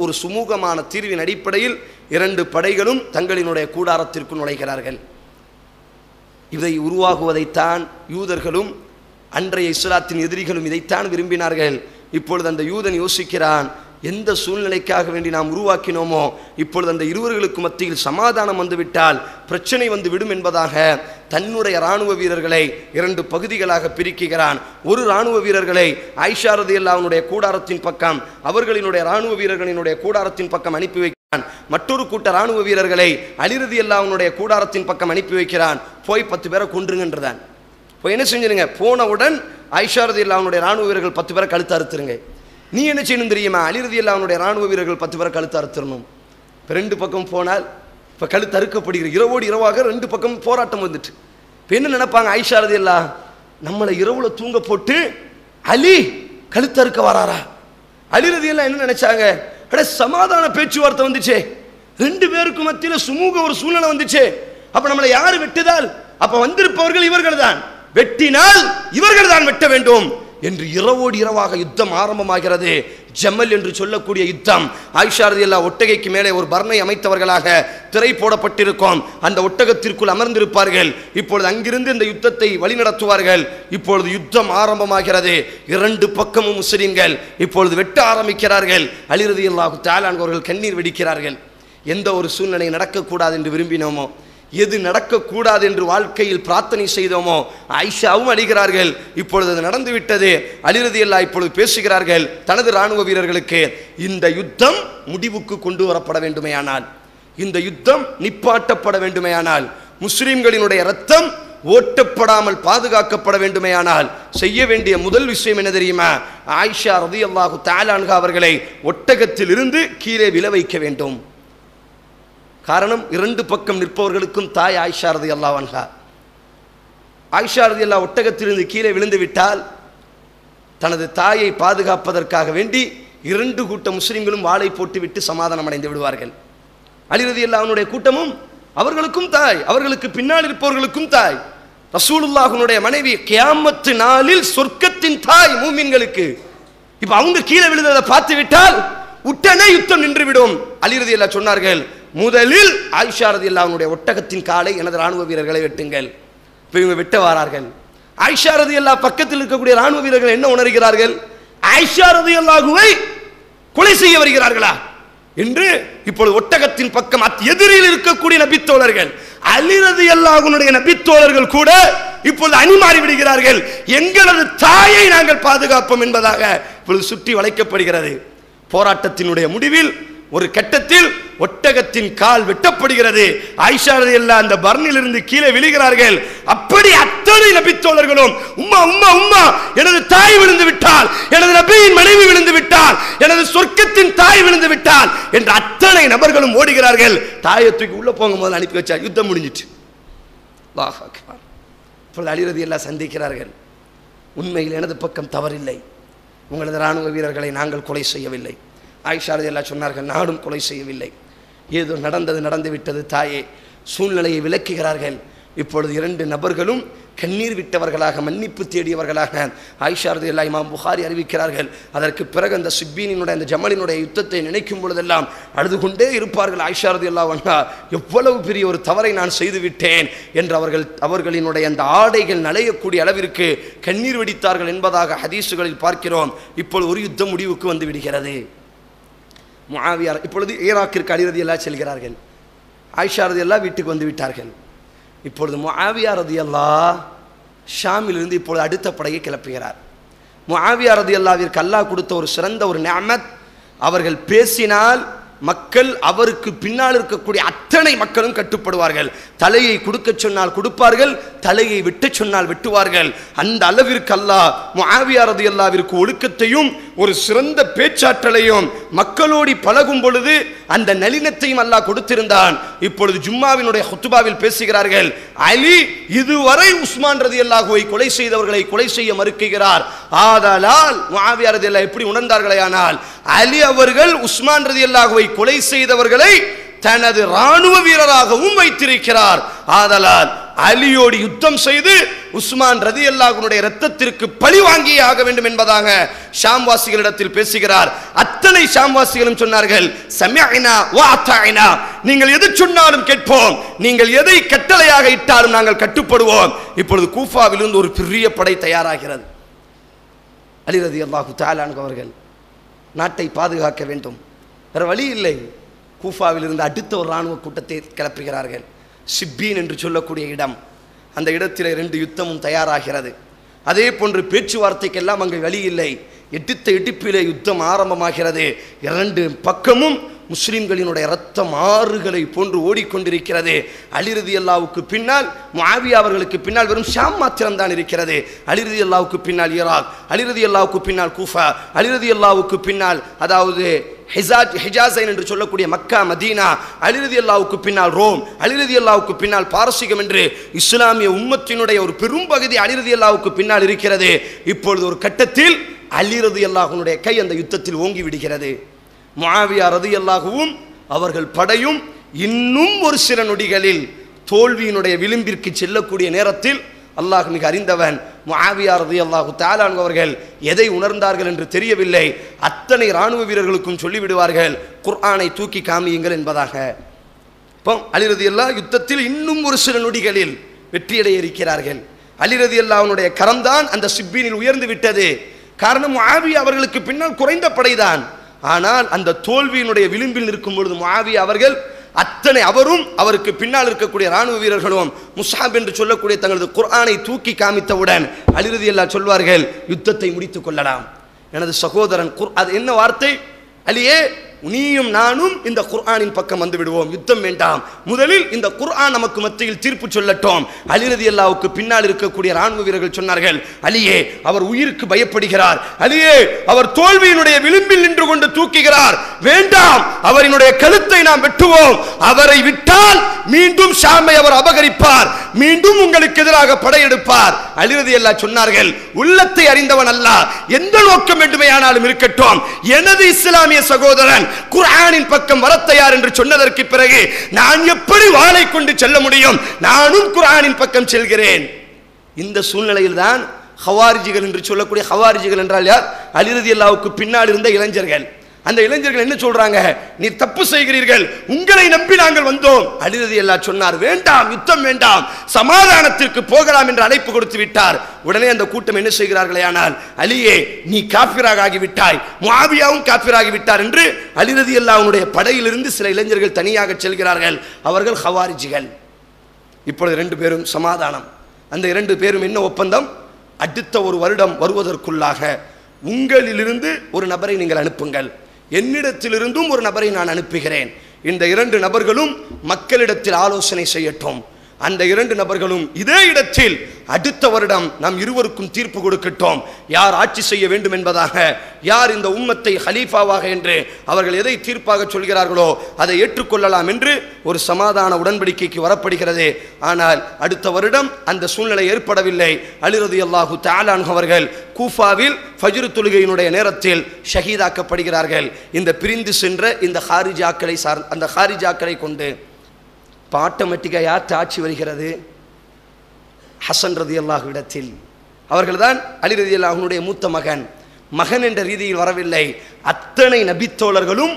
ஒரு சுமூகமான தீர்வின் அடிப்படையில் இரண்டு படைகளும் தங்களினுடைய கூடாரத்திற்கு நுழைகிறார்கள். இதை உருவாகுவதைத்தான் யூதர்களும் அன்றைய இஸ்லாத்தின் எதிரிகளும் இதைத்தான் விரும்பினார்கள். இப்பொழுது அந்த யூதன் யோசிக்கிறான், எந்த சூழ்நிலைக்காக வேண்டி நாம் உருவாக்கினோமோ இப்பொழுது அந்த இருவர்களுக்கு மத்தியில் சமாதானம் வந்துவிட்டால் பிரச்சனை வந்து விடும் என்பதாக தன்னுடைய இராணுவ வீரர்களை இரண்டு பகுதிகளாக பிரிக்கிறான். ஒரு இராணுவ வீரர்களை ஆயிஷா ரலியல்லாஹுடைய கூடாரத்தின் பக்கம், அவர்களினுடைய இராணுவ வீரர்களினுடைய கூடாரத்தின் பக்கம் அனுப்பி வைக்கிறான். மற்றொரு கூட்ட இராணுவ வீரர்களை அலி ரலியல்லாஹுடைய கூடாரத்தின் பக்கம் அனுப்பி வைக்கிறான். போய் 10 பேரை கொன்றுங்கன்றதான். இப்போ என்ன செஞ்சிருங்க, போனவுடன் ஆயிஷா ரலியல்லாஹுடைய இராணுவ வீரர்கள் 10 பேரை கழுத்து அறுத்துருங்க. நீ என்ன செய்யணும் தெரியுமா, அலி ரலியல்லாஹுடைய இராணுவ வீரர்கள் 10 பேரை கழுத்து அறுத்துடணும். இப்போ 2 பக்கம் போனால் இப்போ கழுத்து அறுக்கப்படுகிற இரவோடு இரவாக 2 பக்கம் போராட்டம் வந்துட்டு இப்போ என்ன நினைப்பாங்க, ஆயிஷா ரலியல்லாஹு நம்மளை இரவுல தூங்க போட்டு அலி கழுத்து அறுக்க வராரா? அலி ரலியல்லாஹு என்ன நினைச்சாங்க, அட சமாதான பேச்சுவார்த்தை வந்துச்சே, 2 பேருக்கு மத்தியில் சுமூக ஒரு சூழ்நிலை வந்துச்சே, அப்ப நம்மளை யாரு வெட்டுதால், அப்ப வந்திருப்பவர்கள் இவர்கள் தான், வெட்டினால் இவர்கள் தான் வெட்ட வேண்டும் என்று இரவோடு இரவாக யுத்தம் ஆரம்பமாகிறது. ஜமல் என்று சொல்லக்கூடிய யுத்தம். ஆயிஷா ரலியல்லாஹு ஒட்டகைக்கு மேலே ஒரு பர்னை அமைத்தவர்களாக திரை போடப்பட்டிருக்கும். அந்த ஒட்டகத்திற்குள் அமர்ந்திருப்பார்கள். இப்பொழுது அங்கிருந்து இந்த யுத்தத்தை வழிநடத்துவார்கள். இப்பொழுது யுத்தம் ஆரம்பமாகிறது. 2 பக்கமும் முஸ்லிம்கள் இப்பொழுது வெட்ட ஆரம்பிக்கிறார்கள். அலி ரலியல்லாஹு தஆலா அவர்கள் கண்ணீர் வெடிக்கிறார்கள். எந்த ஒரு சூழ்நிலை நடக்கக்கூடாது என்று விரும்பினோமோ, எது நடக்கக்கூடாது என்று வாழ்க்கையில் பிரார்த்தனை செய்தோமோ, ஆயிஷாவும் அழுகிறார்கள். இப்பொழுது அது நடந்துவிட்டது. அலி ரலியல்லாஹு இப்பொழுது பேசுகிறார்கள் தனது இராணுவ வீரர்களுக்கு, இந்த யுத்தம் முடிவுக்கு கொண்டு வரப்பட வேண்டுமையானால், இந்த யுத்தம் நிப்பாட்டப்பட வேண்டுமையானால், முஸ்லிம்களினுடைய இரத்தம் ஓட்டப்படாமல் பாதுகாக்கப்பட வேண்டுமையானால் செய்ய வேண்டிய முதல் விஷயம் என்ன தெரியுமா, ஆயிஷா ரலியல்லாஹு தஆலா அன்ஹா அவர்களை ஒட்டகத்தில் இருந்து கீழே விழ வைக்க வேண்டும். காரணம், 2 பக்கம் நிற்பவர்களுக்கும் தாய் ஆயிஷா ரலியல்லாஹு அன்ஹா. ஆயிஷா ரலியல்லாஹு ஒட்டகத்திலிருந்து கீழே விழுந்து விட்டால் தனது தாயை பாதுகாப்பதற்காக வேண்டி 2 கூட்ட முஸ்லிம்களும் வாளை போட்டு விட்டு சமாதானம் அடைந்து விடுவார்கள். அலி ரலியல்லாஹுடைய கூட்டமும் அவர்களுக்கும் தாய், அவர்களுக்கு பின்னால் இருப்பவர்களுக்கும் தாய். ரசூலுல்லாஹுடைய மனைவி கியாமத்து நாளில் சொர்க்கத்தின் தாய் மூமின்களுக்கு. இப்ப அவங்க கீழே விழுந்ததை பார்த்து விட்டால் உடனே யுத்தம் நின்றுவிடும். அலி ரலியல்லாஹு சொன்னார்கள், முதலில் ஆயிஷா ரலியல்லாஹுடைய ஒட்டகத்தின் காலை எனது ராணுவ வீரர்களை வெட்டுங்கள். இப்போ இவங்க வெட்ட வாரார்கள். ஆயிஷா ரலியல்லாஹு பக்கத்தில் இருக்கக்கூடிய ராணுவ வீரர்கள் என்ன உணர்கிறார்கள், ஆயிஷா ரலியல்லாஹுவை கொலை செய்ய வருகிறார்களா என்று இப்பொழுது ஒட்டகத்தின் பக்கம் எதிரில் இருக்கக்கூடிய நபித்தோழர்கள், அலி ரலியல்லாஹுடைய நபித்தோழர்கள் கூட இப்பொழுது அணிமாறி விடுகிறார்கள். எங்களது தாயை நாங்கள் பாதுகாப்போம் என்பதாக இப்பொழுது சுற்றி வளைக்கப்படுகிறது. போராட்டத்தினுடைய முடிவில் ஒரு கட்டத்தில் ஒட்டகத்தின் கால் வெட்டப்படுகிறது. ஆயிஷா ரலியல்லாஹு அந்த பர்னிலிருந்து கீழே விழுகிறார்கள். அப்படி அத்தனை நபித்தோழர்களும் உம்மா உம்மா உம்மா, எனது தாய் விழுந்து விட்டால், எனது நபியின் மனைவி விழுந்து விட்டால், எனது சொர்க்கத்தின் தாய் விழுந்து விட்டால் என்ற அத்தனை நபர்களும் ஓடுகிறார்கள். தாயை தூக்கி உள்ள போங்க முதல்ல அனுப்பி வச்சார். யுத்தம் முடிஞ்சிட்டு அல்லாஹ் அக்பர். இப்பொழுது அலி ரலியல்லாஹு சந்திக்கிறார்கள். உண்மையில் எனது பக்கம் தவறில்லை, உங்களது இராணுவ வீரர்களை நாங்கள் கொலை செய்யவில்லை. ஆயிஷா ரலியல்லாஹு சொன்னார்கள், நானும் கொலை செய்யவில்லை, ஏதோ நடந்தது நடந்து விட்டது தாயே. சூழ்நிலையை விளக்குகிறார்கள். இப்பொழுது 2 நபர்களும் கண்ணீர் விட்டவர்களாக, மன்னிப்பு தேடியவர்களாக ஆயிஷா ரலியல்லாஹு இமாம் புகாரி அறிவிக்கிறார்கள். அதற்கு பிறகு அந்த சிப்பீனினுடைய அந்த ஜமலினுடைய யுத்தத்தை நினைக்கும் பொழுதெல்லாம் அழுது கொண்டே இருப்பார்கள். ஆயிஷா ரலியல்லாஹு அன்ஹா, எவ்வளவு பெரிய ஒரு தவறை நான் செய்து விட்டேன் என்று அவர்களினுடைய அந்த ஆடைகள் நலையக்கூடிய அளவிற்கு கண்ணீர் வெடித்தார்கள் என்பதாக ஹதீஸுகளில் பார்க்கிறோம். இப்பொழுது ஒரு யுத்தம் முடிவுக்கு வந்து விடுகிறது. முஆவியா இப்பொழுது ஈராக்கிற்கு அலி ரலியல்லாஹு செல்கிறார்கள். ஆயிஷா ரலியல்லாஹு வீட்டுக்கு வந்து விட்டார்கள். இப்பொழுது முஆவியா ரலியல்லாஹு ஷாமிலிருந்து இப்பொழுது அடுத்த படையை கிளப்புகிறார். முஆவியா ரலியல்லாஹுவிற்கு அல்லாஹ் கொடுத்த ஒரு சிறந்த ஒரு நிஅமத், அவர்கள் பேசினால் மக்கள் அவருக்கு பின்னால் இருக்கக்கூடிய அத்தனை மக்களும் கட்டுப்படுவார்கள். தலையை கொடுக்க சொன்னால் கொடுப்பார்கள், தலையை வெட்ட சொன்னால் வெட்டுவார்கள். அந்த அளவிற்கு அல்லாஹ் முஆவியா ரலியல்லாஹுவிற்கு ஒழுக்கத்தையும் ஒரு சிறந்த பேச்சாற்றலையும் மக்களோடி பழகும் பொழுது அந்த நளினத்தையும் அல்லாஹ் கொடுத்திருந்தான். இப்பொழுது ஜும்மாவினுடைய ஹுத்பாவில் பேசுகிறார்கள், அலி இதுவரை உஸ்மான் ரலியல்லாஹுவை கொலை செய்தவர்களை கொலை செய்ய மறுக்கிறார், ஆதலால் முஆவியா ரலியல்லாஹு எப்படி உணர்ந்தார்களேயானால் அலி அவர்கள் உஸ்மான் ரலியல்லாஹுவை கொலை செய்தவர்களை தனது ராணுவ வீரராகவும் வைத்திருக்கிறார். ஆதலால் அலியோடு யுத்தம் செய்து உஸ்மான் ரலியல்லாஹுவினுடைய இரத்தத்திற்கு பழி வாங்கியே ஆக வேண்டும் என்பதாக ஷாம்வாசிகளிடத்தில் பேசுகிறார். அத்தனை ஷாம்வாசிகளும் சொன்னார்கள், சமிஅனா வ அத்தஅனா, நீங்கள் எது சொன்னாலும் கேட்போம், நீங்கள் எதை கட்டளையாக இட்டாலும் நாங்கள் கட்டுப்படுவோம். இப்பொழுது கூஃபாவிலிருந்து ஒரு பெரிய படை தயாராகிறது. அலி ரலியல்லாஹு தஆலா அன்ஹு அவர்கள் நாட்டை பாதுகாக்க வேண்டும், வேற வழி இல்லை. கூஃபாவிலிருந்து அடுத்த ஒரு இராணுவ கூட்டத்தை கிளப்புகிறார்கள். சிப்பீன் என்று சொல்லக்கூடிய இடம், அந்த இடத்தில் 2 யுத்தமும் தயாராகிறது. அதே போன்று பேச்சுவார்த்தைக்கெல்லாம் அங்கு வழி இல்லை. எடுத்த எடுப்பிலே யுத்தம் ஆரம்பமாகிறது. 2 பக்கமும் முஸ்லிம்களினுடைய இரத்தம் ஆறுகளை போன்று ஓடிக்கொண்டிருக்கிறது. அலி ரலியல்லாஹுவுக்கு பின்னால் முஆவியா அவர்களுக்கு பின்னால் வெறும் ஷாம் மாத்திரம் தான் இருக்கிறது. அலி ரலியல்லாஹுவுக்கு பின்னால் ஈராக், அலி ரலியல்லாஹுவுக்கு பின்னால் கூஃபா, அலி ரலியல்லாஹுவுக்கு பின்னால் அதாவது ஹிஜாஸைன் என்று சொல்லக்கூடிய மக்கா மதீனா, அலி ரலியல்லாஹுவுக்கு பின்னால் ரோம், அலி ரலியல்லாஹுவுக்கு பின்னால் பாரசீகம் என்று இஸ்லாமிய உம்மத்தினுடைய ஒரு பெரும் பகுதி அலி ரலியல்லாஹுவுக்கு பின்னால் இருக்கிறது. இப்பொழுது ஒரு கட்டத்தில் அலி ரலியல்லாஹுவினுடைய கை அந்த யுத்தத்தில் ஓங்கி விடுகிறது. முஆவியா ரலியல்லாஹுவும் அவர்கள் படையும் இன்னும் ஒரு சில நொடிகளில் தோல்வியினுடைய விளிம்பிற்கு செல்லக்கூடிய நேரத்தில் அல்லாஹ் மிக அறிந்தவன், முஆவியா ரலியல்லாஹு தஆலா அன்ஹு அவர்கள் எதை உணர்ந்தார்கள் என்று தெரியவில்லை. அத்தனை இராணுவ வீரர்களுக்கும் சொல்லிவிடுவார்கள், குர்ஆனை தூக்கி காமியுங்கள் என்பதாக. இப்போ அலி ரலியல்லாஹு யுத்தத்தில் இன்னும் ஒரு சில நொடிகளில் வெற்றியடைய இருக்கிறார்கள். அலி ரலியல்லாஹுவினுடைய கரம்தான் அந்த சிப்பீனில் உயர்ந்து விட்டது. காரணம் முஆவியா அவர்களுக்கு பின்னால் குறைந்த படைதான். ஆனால் அந்த தோல்வியினுடைய விளிம்பில் நிற்கும் பொழுது முஆவியா அவர்கள் அத்தனை அவரும் அவருக்கு பின்னால் இருக்கக்கூடிய ராணுவ வீரர்களும் முஸ்ஹப் என்று சொல்லக்கூடிய தங்களது குர்ஆனை தூக்கி காமித்தவுடன் அலி ரலியல்லாஹு சொல்வார்கள், யுத்தத்தை முடித்துக் கொள்ளலாம். எனது சகோதரன் அது என்ன வார்த்தை? அலியே, நீயும் நானும் இந்த குர்ஆனின் பக்கம் வந்து விடுவோம், யுத்தம் வேண்டாம், முதலில் இந்த குர்ஆன் நமக்கு மத்தியில் தீர்ப்பு சொல்லட்டும். அலி ரலியல்லாஹுவுக்கு பின்னால் இருக்கக்கூடிய ராணுவ வீரர்கள் சொன்னார்கள், அலியே, அவர் உயிருக்கு பயப்படுகிறார், அலியே, அவர் தோல்வியினுடைய விளிம்பில் நின்று கொண்டு தூக்குகிறார், வேண்டாம், அவரினுடைய கழுத்தை நாம் வெட்டுவோம், அவரை விட்டால் மீண்டும் ஷாமை அவர் அபகரிப்பார், மீண்டும் உங்களுக்கு எதிராக படையெடுப்பார். அலி ரலியல்லாஹு சொன்னார்கள், உள்ளத்தை அறிந்தவன் அல்லாஹ், எந்த நோக்கம் வேண்டுமையானாலும் இருக்கட்டும், எனது இஸ்லாமிய சகோதரன் குர்ஆனின் பக்கம் வர தயார் என்று சொன்னதற்கு பிறகு நான் எப்படி வாளை கொண்டு செல்ல முடியும்? நானும் குர்ஆனின் பக்கம் செல்கிறேன். இந்த சூழ்நிலையில் தான் ஹவாரிஜிகள் என்று சொல்லக்கூடிய, ஹவாரிஜிகள் என்றால் யார்? அலி ரலியல்லாஹுவுக்கு பின்னால் இருந்த இளைஞர்கள். அந்த இளைஞர்கள் என்ன சொல்றாங்க? நீ தப்பு செய்கிறீர்கள், உங்களை நம்பி நாங்கள் வந்தோம். அலி ரலியல்லாஹு சொன்னார், வேண்டாம், யுத்தம் வேண்டாம், சமாதானத்திற்கு போகலாம் என்று அழைப்பு கொடுத்து விட்டார். உடனே அந்த கூட்டம் என்ன செய்கிறார்களே, ஆனால் அலியே, நீ காஃபிராக ஆகிவிட்டாய், முஆவியாவும் காஃபிராகி விட்டார் என்று அலி ரலியல்லாஹுவுடைய படையிலிருந்து சில இளைஞர்கள் தனியாக செல்கிறார்கள். அவர்கள் ஹவாரிஜிகள். இப்பொழுது 2 பேரும் சமாதானம். அந்த 2 பேரும் என்ன ஒப்பந்தம்? அடுத்த ஒரு வருடம் வருவதற்குள்ளாக உங்களிலிருந்து ஒரு நபரை நீங்கள் அனுப்புங்கள், என்னிடத்திலிருந்தும் ஒரு நபரை நான் அனுப்புகிறேன். இந்த 2 நபர்களும் மக்களிடத்தில் ஆலோசனை செய்யட்டும். அந்த 2 நபர்களும் இதே இடத்தில் அடுத்த வருடம் நாம் இருவருக்கும் தீர்ப்பு கொடுக்கட்டும், யார் ஆட்சி செய்ய வேண்டும் என்பதாக, யார் இந்த உம்மத்தை ஹலீஃபாவாக என்று அவர்கள் எதை தீர்ப்பாக சொல்கிறார்களோ அதை ஏற்றுக்கொள்ளலாம் என்று ஒரு சமாதான உடன்படிக்கைக்கு வரப்படுகிறது. ஆனால் அடுத்த வருடம் அந்த சூழ்நிலை ஏற்படவில்லை. அலி ரலியல்லாஹு தஆலா அன்ஹு அவர்கள் கூஃபாவில் ஃபஜ்ர் தொழுகையினுடைய நேரத்தில் ஷஹீதாக்கப்படுகிறார்கள். இந்த பிரிந்து சென்ற இந்த ஹாரிஜாக்களை கொண்டு இப்போ ஆட்டோமேட்டிக்காக யார்கிட்ட ஆட்சி வருகிறது? ஹசன் ரலியல்லாஹு இடத்தில். அவர்கள் தான் அலி ரலியல்லாஹுனுடைய மூத்த மகன். மகன் என்ற ரீதியில் வரவில்லை. அத்தனை நபித்தோழர்களும்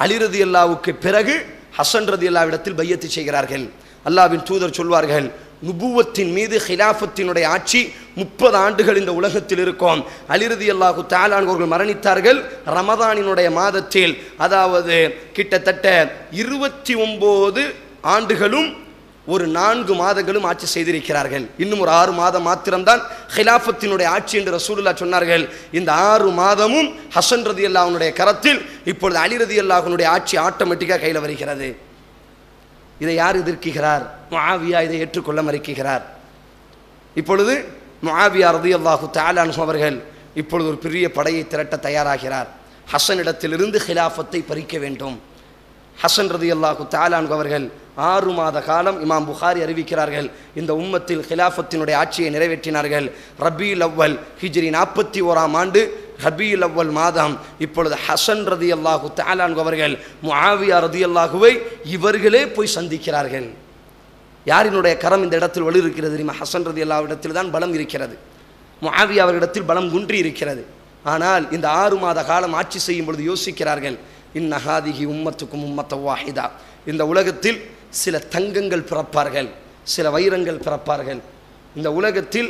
அலி ரலியல்லாஹுவுக்கு பிறகு ஹசன் ரலியல்லாஹு இடத்தில் பையத்து செய்கிறார்கள். அல்லாஹ்வின் தூதர் சொல்வார்கள், நுபுவத்தின் மீது ஹிலாஃபத்தினுடைய ஆட்சி 30 ஆண்டுகள் இந்த உலகத்தில் இருக்கும். அலி ரலியல்லாஹு தஆலா அவர்கள் மரணித்தார்கள் ரமதானினுடைய மாதத்தில். அதாவது கிட்டத்தட்ட 29 ஆண்டுகளும் ஒரு 4 மாதங்களும் ஆட்சி செய்திருக்கிறார்கள். இன்னும் ஒரு 6 மாதம் மாத்திரம்தான் ஹிலாஃபத்தினுடைய ஆட்சி என்று ரசூலுல்லாஹ் சொன்னார்கள். இந்த 6 மாதமும் ஹசன் ரலியல்லாஹுனுடைய கரத்தில். இப்பொழுது அலி ரலியல்லாஹுனுடைய ஆட்சி ஆட்டோமேட்டிக்காக கையில் வருகிறது. இதை யார் எதிர்க்கிறார்? முஆவியா இதை ஏற்றுக்கொள்ள மறுக்கிறார். இப்பொழுது முஆவியா ரலியல்லாஹு தஆலா அன்ஹு அவர்கள் இப்பொழுது ஒரு பெரிய படையை திரட்ட தயாராகிறார். ஹசனிடத்திலிருந்து ஹிலாஃபத்தை பறிக்க வேண்டும். ஹசன் ரலியல்லாஹு தஆலா அன்ஹு அவர்கள் 6 மாத காலம் இமாம் புகாரி அறிவிக்கிறார்கள் இந்த உம்மத்தில் ஹிலாஃபத்தினுடைய ஆட்சியை நிறைவேற்றினார்கள். ரபீல் அவ்வல் ஹிஜ்ரி 41ஆம் ஆண்டு ரபீல் அவ்வல் மாதம் இப்பொழுது ஹசன் ரதியல்லாஹு தஆலா அவர்கள் முஆவியா ரதியல்லாஹுவை இவர்களே போய் சந்திக்கிறார்கள். யாரினுடைய கரம் இந்த இடத்தில் வலு இருக்கிறது தெரியுமா? ஹசன் ரதியல்லாஹு இடத்தில் தான் பலம் இருக்கிறது. முஆவியா அவர்களிடத்தில் பலம் குன்றி இருக்கிறது. ஆனால் இந்த 6 மாத காலம் ஆட்சி செய்யும் பொழுது யோசிக்கிறார்கள், இன்ன ஹாதிஹி உம்மத்துக்கும் உம்மத்த வாஹிதா, இந்த உலகத்தில் சில தங்கங்கள் பிறப்பார்கள், சில வைரங்கள் பிறப்பார்கள், இந்த உலகத்தில்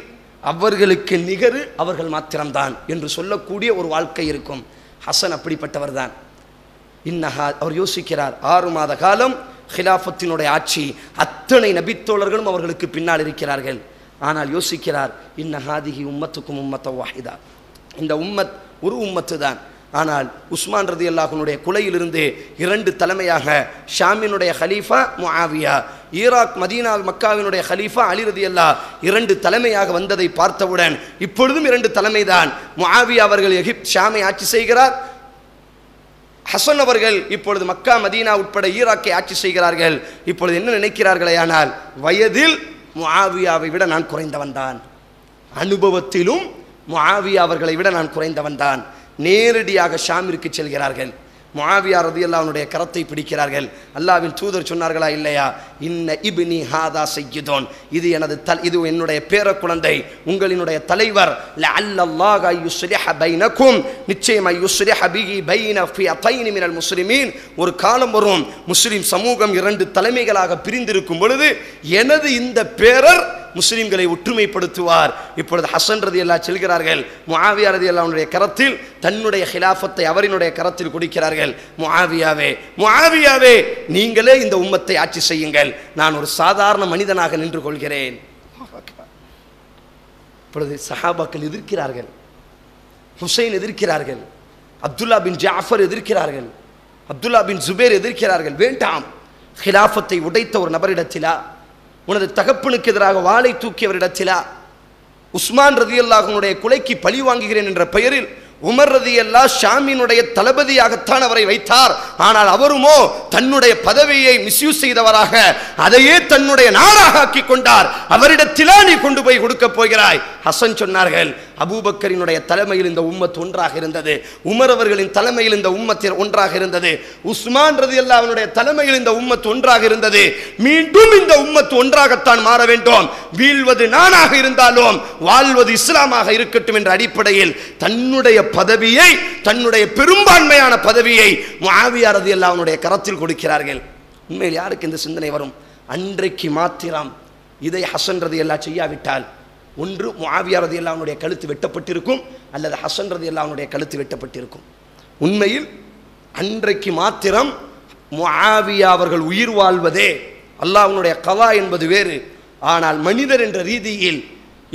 அவர்களுக்கு நிகரு அவர்கள் மாத்திரம்தான் என்று சொல்லக்கூடிய ஒரு வாழ்க்கை இருக்கும். ஹசன் அப்படிப்பட்டவர் தான். இன்னஹா அவர் யோசிக்கிறார், 6 மாத காலம் ஹிலாஃபத்தினுடைய ஆட்சி, அத்தனை நபித்தோழர்களும் அவர்களுக்கு பின்னால் இருக்கிறார்கள். ஆனால் யோசிக்கிறார், இன்னஹாதிஹி உம்மத்துக்கும் உம்மத்த வாஹிதா, இந்த உம்மத் ஒரு உம்மத்து தான். ஆனால் உஸ்மான் ரதியல்லாஹுனுடைய குலையிலிருந்து 2 தலைமையாக ஷாமினுடைய ஹலீஃபா முஆவியா, ஈராக் மதீனா மக்காவினுடைய ஹலீஃபா அலி ரதியல்லாஹ் 2 தலைமையாக வந்ததை பார்த்தவுடன் இப்பொழுதும் 2 தலைமைதான். முஆவியா அவர்கள் ஷாமை ஆட்சி செய்கிறார், ஹசன் அவர்கள் இப்பொழுது மக்கா மதீனா உட்பட ஈராக்கை ஆட்சி செய்கிறார்கள். இப்பொழுது என்ன நினைக்கிறார்களே, ஆனால் வயதில் முஆவியாவை விட நான் குறைந்தவன் தான், அனுபவத்திலும் முஆவியா அவர்களை விட நான் குறைந்தவன் தான். நேரடியாக ஷாமிற்கு செல்கிறார்கள். முஆவியா ரலியல்லாஹுனுடைய கரத்தை பிடிக்கிறார்கள். அல்லாஹ்வின் தூதர் சொன்னார்களா இல்லையா, இன்ன இப்னி ஹாதா சய்யிதுன், இது எனது இது என்னுடைய பேர குழந்தை, உங்களினுடைய தலைவர், லஅல்லல்லாஹ யுஸ்லிஹ பைனக்கும், நிச்சயமாக யுஸ்லிஹ பிஹி பைன ஃபியத்தைன் மினல் முஸ்லிமீன், ஒரு காலம் வரும் முஸ்லிம் சமூகம் 2 தலைமைகளாக பிரிந்திருக்கும் பொழுது எனது இந்த பேரர் முஸ்லிம்களை ஒற்றுமைப்படுத்துவார். இப்பொழுது ஹசன் ரதியல்லாஹ் செல்கிறார்கள், முஆவியா ரதியல்லாஹுனுடைய கரத்தில் தன்னுடைய ஹிலாஃபத்தை அவரினுடைய கரத்தில் கொடுக்கிறார்கள். முஆவியாவே, முஆவியாவே, நீங்களே இந்த உம்மத்தை ஆட்சி செய்யுங்கள், நான் ஒரு சாதாரண மனிதனாக நின்று கொள்கிறேன். இப்பொழுது சஹாபாக்கள் எதிர்க்கிறார்கள், ஹுசைன் எதிர்க்கிறார்கள், அப்துல்லா பின் ஜாஃபர் எதிர்க்கிறார்கள், அப்துல்லா பின் ஜுபேர் எதிர்க்கிறார்கள். வேண்டாம், ஹிலாஃபத்தை உடைத்த ஒரு நபரிடத்திலா, உனது தகப்பனுக்கு எதிராக வாளை தூக்கியவரிடத்திலா, உஸ்மான் ரதியல்லாஹுனுடைய கொலைக்கு பழி வாங்குகிறேன் என்ற பெயரில் உமர் ரதியல்லாஹ் ஷாமினுடைய தளபதியாகத்தான் அவரை வைத்தார். ஆனால் அவருமோ தன்னுடைய பதவியை மிஸ்யூஸ் செய்தவராக அதையே தன்னுடைய நாடாக ஆக்கி கொண்டார். அவரிடத்திலா நீ கொண்டு போய் கொடுக்க போகிறாய்? ஹசன் சொன்னார்கள், அபூபக்கரினுடைய தலைமையில் இந்த உம்மத் ஒன்றாக இருந்தது, உமர் அவர்களின் தலைமையில் இந்த உம்மத்தில் ஒன்றாக இருந்தது, உஸ்மான் ரதியல்லாஹுனுடைய தலைமையில் இந்த உம்மத் ஒன்றாக இருந்தது, மீண்டும் இந்த உம்மத் ஒன்றாகத்தான் மாற வேண்டும், வீழ்வது நானாக இருந்தாலும் வாழ்வது இஸ்லாமாக இருக்கட்டும் என்ற அடிப்படையில் தன்னுடைய பதவியை, தன்னுடைய பெரும்பான்மையான பதவியை முஆவியா ரலியல்லாஹுனுடைய கரத்தில் கொடுக்கிறார்கள். உண்மையில் யாருக்கு இந்த சிந்தனை வரும்? அன்றைக்கு மாத்திரம் இதை ஹசன் ரலியல்லாஹு செய்யாவிட்டால் ஒன்று முஆவியா ரலியல்லாஹுனுடைய கழுத்து வெட்டப்பட்டிருக்கும், அல்லது ஹசன் ரலியல்லாஹுனுடைய கழுத்து வெட்டப்பட்டிருக்கும். உண்மையில் அன்றைக்கு மாத்திரம் முஆவியா அவர்கள் உயிர் வாழ்வதே அல்லாஹ்வுடைய கலா என்பது வேறு. ஆனால் மனிதர் என்ற ரீதியில்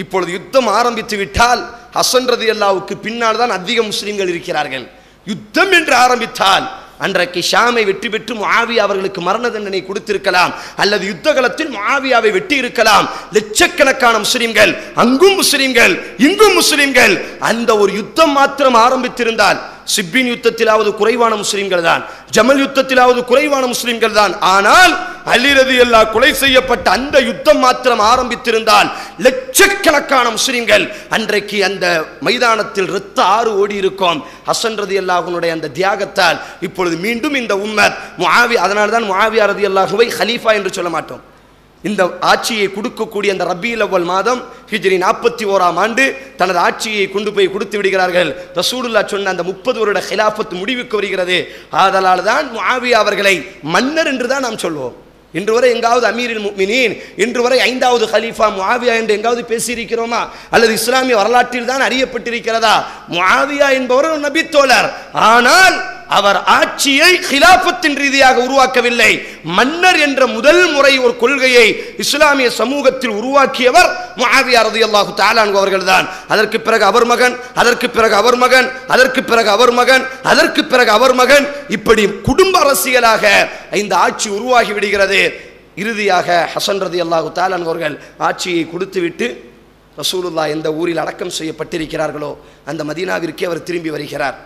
இப்பொழுது யுத்தம் ஆரம்பித்து விட்டால் ஹசன் ரலியல்லாஹுவுக்கு பின்னால் தான் அதிக முஸ்லிம்கள் இருக்கிறார்கள். யுத்தம் என்று ஆரம்பித்தால் அன்றைக்கு ஷாமை வெற்றி பெற்று முஆவியா அவர்களுக்கு மரண தண்டனை கொடுத்திருக்கலாம், அல்லது யுத்த களத்தில் முஆவியாவை வெட்டி இருக்கலாம். லட்சக்கணக்கான முஸ்லிம்கள், அங்கும் முஸ்லிம்கள் இங்கும் முஸ்லிம்கள். அந்த ஒரு யுத்தம் மாத்திரம் ஆரம்பித்திருந்தால் சிப்பின் யுத்தத்திலாவது குறைவான முஸ்லிம்கள் தான், ஜமல் யுத்தத்திலாவது குறைவான முஸ்லிம்கள் தான். ஆனால் அலி ரலியல்லாஹு கொலை செய்யப்பட்ட அந்த யுத்தம் மாத்திரம் ஆரம்பித்திருந்தால் லட்சக்கணக்கான முஸ்லிம்கள் அன்றைக்கு அந்த மைதானத்தில் இரத்த ஆறு ஓடி இருக்கும். ஹசன் ரலியல்லாஹுனுடைய அந்த தியாகத்தால் இப்பொழுது மீண்டும் இந்த உம்மத் முஆவியா, அதனால்தான் முஆவியா ரலியல்லாஹுவை ஹலீஃபா என்று சொல்ல மாட்டோம். இந்த ஆட்சியை கொடுக்கக்கூடிய அந்த ரபீல் அவ்வல் மாதம் ஹிஜ்ரி 41ஆம் ஆண்டு தனது ஆட்சியை கொண்டு போய் கொடுத்து விடுகிறார்கள். ரசூலுல்லாஹ் சொன்ன அந்த 30 வருட ஹிலாஃபத் முடிவுக்கு வருகிறது. ஆதலால் தான் முஆவியா அவர்களை மன்னர் என்று தான் நாம் சொல்வோம். இன்று வரை எங்காவது அமீருல் முஃமினீன், இன்று வரை 5வது ஹலீஃபா முஆவியா என்று எங்காவது பேசியிருக்கிறோமா? அல்லது இஸ்லாமிய வரலாற்றில் தான் அறியப்பட்டிருக்கிறதா? முஆவியா என்பவர் ஒரு நபி தோழர், ஆனால் அவர் ஆட்சியை ஹிலாஃபத்தின் ரீதியாக உருவாக்கவில்லை. மன்னர் என்ற முதல் முறை ஒரு கொள்கையை இஸ்லாமிய சமூகத்தில் உருவாக்கியவர் முஆவியா ரலியல்லாஹு தஆலா அன்ஹு அவர்கள்தான். அதற்கு பிறகு அவர் மகன், அதற்கு பிறகு அவர் மகன், அதற்கு பிறகு அவர் மகன், அதற்கு பிறகு அவர் மகன், இப்படி குடும்ப அரசியலாக இந்த ஆட்சி உருவாகி விடுகிறது. இறுதியாக ஹசன் ரலியல்லாஹு தஆலா அன்ஹு அவர்கள் ஆட்சியை கொடுத்துவிட்டு ரசூலுல்லாஹ் எந்த ஊரில் அடக்கம் செய்யப்பட்டிருக்கிறார்களோ அந்த மதீனாவிற்கே அவர் திரும்பி வருகிறார்.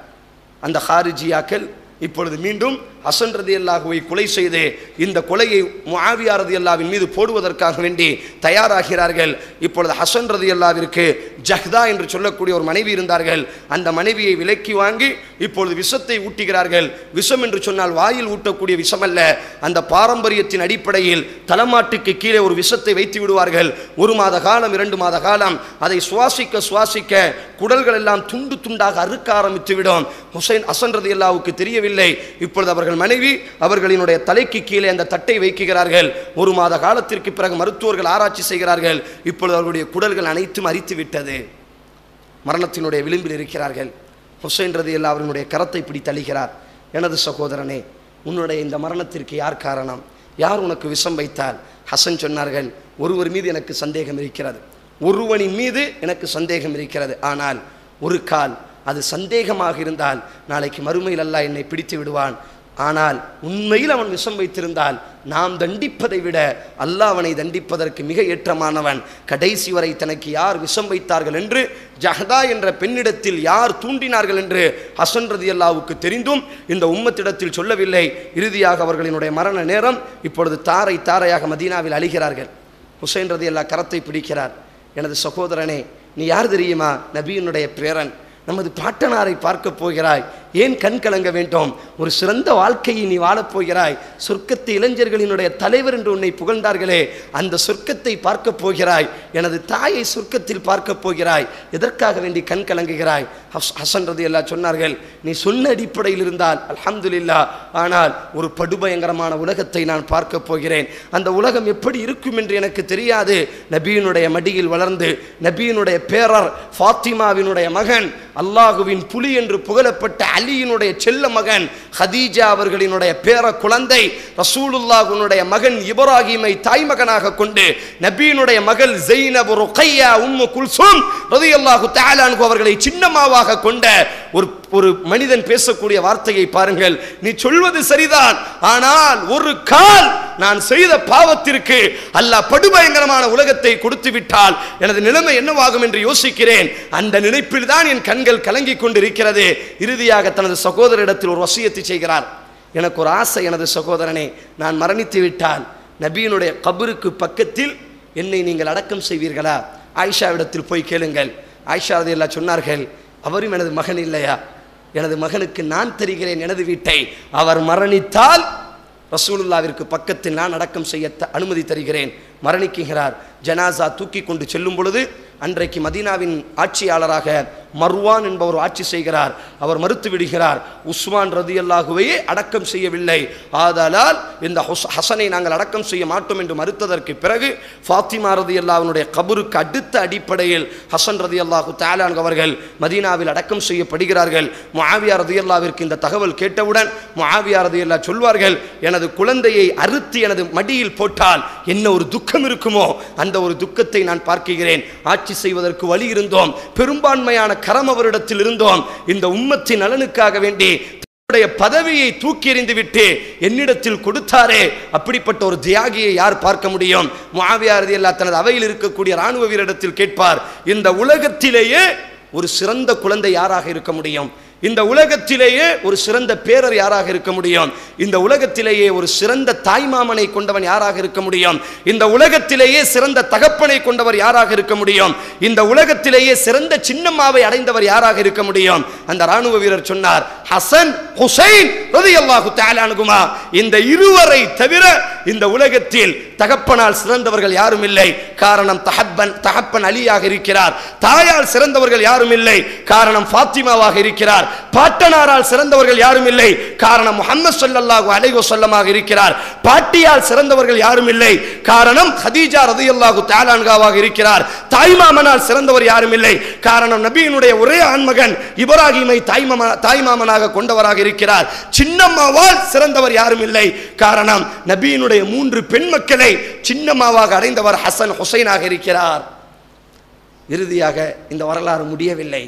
அந்த ஹாரிஜியாக்கள் இப்பொழுது மீண்டும் ஹசன் ரலியல்லாஹுவை கொலை செய்து இந்த கொலையை முஆவியா ரலியல்லாஹுவின் மீது போடுவதற்காக வேண்டி தயாராகிறார்கள். இப்பொழுது ஹசன் ரலியல்லாஹுவிற்கு ஜஹ்தா என்று சொல்லக்கூடிய ஒரு மனைவி இருந்தார்கள். அந்த மனைவியை விலக்கி வாங்கி இப்பொழுது விஷத்தை ஊட்டுகிறார்கள். விஷம் என்று சொன்னால் வாயில் ஊட்டக்கூடிய விஷம் அல்ல, அந்த பாரம்பரியத்தின் அடிப்படையில் தலைமாட்டுக்கு கீழே ஒரு விஷத்தை வைத்து விடுவார்கள். 1 மாத காலம் 2 மாத காலம் அதை சுவாசிக்க குடல்கள் எல்லாம் துண்டு துண்டாக அறுக்க ஆரம்பித்து விடும். ஹசன் ரலியல்லாஹுவுக்கு தெரியவில்லை. இப்பொழுது அவர்கள் மனைவி அவர்களினுடைய தலைக்கு கீழே அந்த தட்டை வைக்கிறார்கள். 1 மாத காலத்திற்கு பிறகு மருத்துவர்கள் ஆராய்ச்சி செய்கிறார்கள். இப்பொழுது அவர்களுடைய குடல்கள் அனைத்தும் அரித்து விட்டது. மரணத்தினுடைய விளிம்பில் இருக்கிறார்கள். ஹுசைன் ரலியல்லாஹு அவர்களுடைய கரத்தை பிடித்து அழுகிறார். எனது சகோதரனே, உன்னுடைய இந்த மரணத்திற்கு யார் காரணம்? யார் உனக்கு விஷம் வைத்தால்? ஹசன் சொன்னார்கள், ஒருவர் மீது எனக்கு சந்தேகம் இருக்கிறது, ஒருவனின் மீது எனக்கு சந்தேகம் இருக்கிறது. ஆனால் ஒரு கால் அது சந்தேகமாக இருந்தால் நாளைக்கு மறுமையில் அல்லாஹ் என்னை பிடித்து விடுவான். ஆனால் உண்மையில் அவன் விஷம் வைத்திருந்தால் நாம் தண்டிப்பதை விட அல்லாஹ் அவனை தண்டிப்பதற்கு மிக ஏற்றமானவன். கடைசி வரை தனக்கு யார் விஷம் வைத்தார்கள் என்று, ஜஹ்தா என்ற பெண்ணிடத்தில் யார் தூண்டினார்கள் என்று ஹசன் ரலியல்லாஹுவுக்கு தெரிந்தும் இந்த உம்மத்திடத்தில் சொல்லவில்லை. இறுதியாக அவர்களினுடைய மரண நேரம். இப்பொழுது தாரை தாரையாக மதீனாவில் அழுகிறார்கள். ஹுசைன் ரலியல்லாஹு கரத்தை பிடிக்கிறார். எனது சகோதரனே, நீ யார் தெரியுமா? நபியினுடைய பேரன், நமது பாட்டனாரை பார்க்க போகிறாய், ஏன் கண் கலங்க வேண்டும்? ஒரு சிறந்த வாழ்க்கையை நீ வாழப்போகிறாய். சொர்க்கத்து இளைஞர்களினுடைய தலைவர் என்று உன்னை புகழ்ந்தார்களே, அந்த சொர்க்கத்தை பார்க்க போகிறாய். எனது தாயை சொர்க்கத்தில் பார்க்க போகிறாய், எதற்காக வேண்டி கண் கலங்குகிறாய்? ஹசன் ரலியல்லாஹு சொன்னார்கள், நீ சொன்ன அடிப்படையில் இருந்தால் அல்ஹம்துலில்லாஹ், ஆனால் ஒரு படுபயங்கரமான உலகத்தை நான் பார்க்க போகிறேன். அந்த உலகம் எப்படி இருக்கும் என்று எனக்கு தெரியாது. நபியினுடைய மடியில் வளர்ந்து நபியினுடைய பேரர் ஃபாத்திமாவினுடைய மகன், அல்லாஹுவின் புலி என்று புகழப்பட்ட அலியினுடைய செல்ல மகன், ஹதீஜா அவர்களினுடைய பேர குழந்தை, ரசூலுல்லாஹ்வுடைய மகன் இப்ராஹீமை தாய் மகனாக கொண்டு நபியினுடைய மகள் ஸைனப், ருக்கையா, உம்மு குல்சூம் ரலியல்லாஹு தஆலா அன்ஹு அவர்களை சின்னமாவாக கொண்ட ஒரு மனிதன் பேசக்கூடிய வார்த்தையை பாருங்கள். நீ சொல்வது சரிதான், ஆனால் ஒரு கால் நான் செய்த பாவத்திற்கு அல்லாஹ் படுபயங்கரமான உலகத்தை கொடுத்து விட்டால் எனது நிலைமை என்னவாகும் என்று யோசிக்கிறேன். அந்த நினைப்பில் தான் என் கண்கள் கலங்கிக் கொண்டிருக்கிறது. இறுதியாக தனது சகோதரிடத்தில் ஒரு வசியத்தை செய்கிறார். எனக்கு ஒரு ஆசை, எனது சகோதரனே, நான் மரணித்து விட்டால் நபியினுடைய கபருக்கு பக்கத்தில் என்னை நீங்கள் அடக்கம் செய்வீர்களா? ஆயிஷாவிடத்தில் போய் கேளுங்கள். ஆயிஷா ரலியல்லாஹு சொன்னார்கள், அவரும் எனது மகன் இல்லையா? எனது மகனுக்கு நான் தருகிறேன் எனது வீட்டை. அவர் மரணித்தால் ரசூலுல்லாவிற்கு பக்கத்தில் நான் அடக்கம் செய்ய அனுமதி தருகிறேன். மரணிக்குகிறார். ஜனாசா தூக்கி கொண்டு செல்லும் பொழுது அன்றைக்கு மதீனாவின் ஆட்சியாளராக மர்வான் என்பவர் ஆட்சி செய்கிறார். அவர் மறுத்து விடுகிறார். உஸ்மான் ரலியல்லாஹுவையே அடக்கம் செய்யவில்லை, ஆதலால் இந்த ஹசனை நாங்கள் அடக்கம் செய்ய மாட்டோம் என்று மறுத்ததற்கு பிறகு ஃபாத்திமா ரலியல்லாஹுவினுடைய கபருக்கு அடுத்த அடிப்படையில் ஹசன் ரலியல்லாஹு தஆலா அவர்கள் மதீனாவில் அடக்கம் செய்யப்படுகிறார்கள். முஆவியா ரலியல்லாஹுவிற்கு இந்த தகவல் கேட்டவுடன் முஆவியா ரலியல்லாஹு சொல்வார்கள், எனது குழந்தையை அறுத்து எனது மடியில் போட்டால் என்ன ஒரு துக்கம் இருக்குமோ அந்த ஒரு துக்கத்தை நான் பார்க்கிறேன். ஆட்சி செய்வதற்கு வழி இருந்தோம், பெரும்பான்மையான கரம் அவரிடத்தில் இருந்தோம். இந்த உம்மத்தின் நலனுக்காக வேண்டி தன்னுடைய பதவியை தூக்கி எறிந்து விட்டு என்னிடத்தில் கொடுத்தாரே, அப்படிப்பட்ட ஒரு தியாகியை யார் பார்க்க முடியும்? முஆவியா ரலியல்லாஹு தனது அவையில் இருக்கக்கூடிய ராணுவ வீரரிடத்தில் கேட்பார், இந்த உலகத்திலேயே ஒரு சிறந்த குழந்தை யாராக இருக்க முடியும்? இந்த உலகத்திலேயே ஒரு சிறந்த பேரர் யாராக இருக்க முடியும்? இந்த உலகத்திலேயே ஒரு சிறந்த தாய்மாமனை கொண்டவன் யாராக இருக்க முடியும்? இந்த உலகத்திலேயே சிறந்த தகப்பனை கொண்டவர் யாராக இருக்க முடியும்? இந்த உலகத்திலேயே சிறந்த சின்னம்மாவை அடைந்தவர் யாராக இருக்க முடியும்? அந்த ராணுவ வீரர் சொன்னார், ஹசன் ஹுசைன் ரலியல்லாஹு தஆலா அன்ஹுமா. இந்த இருவரை தவிர இந்த உலகத்தில் தகப்பனால் சிறந்தவர்கள் யாரும் இல்லை. காரணம் தகப்பன் அலியாக இருக்கிறார். தாயால் சிறந்தவர்கள் யாரும் இல்லை. காரணம் ஃபாத்திமாவாக இருக்கிறார். பாட்டனாரால் சிறந்தவர்கள் யாரும் இல்லை. காரணம் முஹம்மது ஸல்லல்லாஹு அலைஹி வஸல்லமாக இருக்கிறார். பாட்டியால் சிறந்தவர்கள் யாரும் இல்லை. காரணம் ஹதீஜா ரலியல்லாஹு தஆலா அன்ஹாவாக இருக்கிறார். தாய்மாமனால் சிறந்தவர் யாரும் இல்லை. காரணம் நபியினுடைய ஒரே ஆண்மகன் இப்ராஹீமை தாய்மாமனாக கொண்டவராக இருக்கிறார். சின்னம்மாவால் சிறந்தவர் யாரும் இல்லை. காரணம் நபியினுடைய 3 பெண் மக்களை சின்னம்மாவாக அடைந்தவர் ஹசன் ஹுசைனாக இருக்கிறார். இறுதியாக இந்த வரலாறு முடியவில்லை.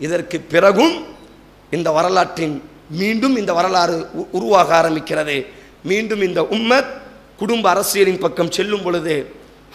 இதற்கு பிறகும் இந்த வரலாற்றின் மீண்டும் இந்த வரலாறு உருவாக ஆரம்பிக்கிறது. மீண்டும் இந்த உம்மத் குடும்ப அரசியலின் பக்கம் செல்லும் பொழுது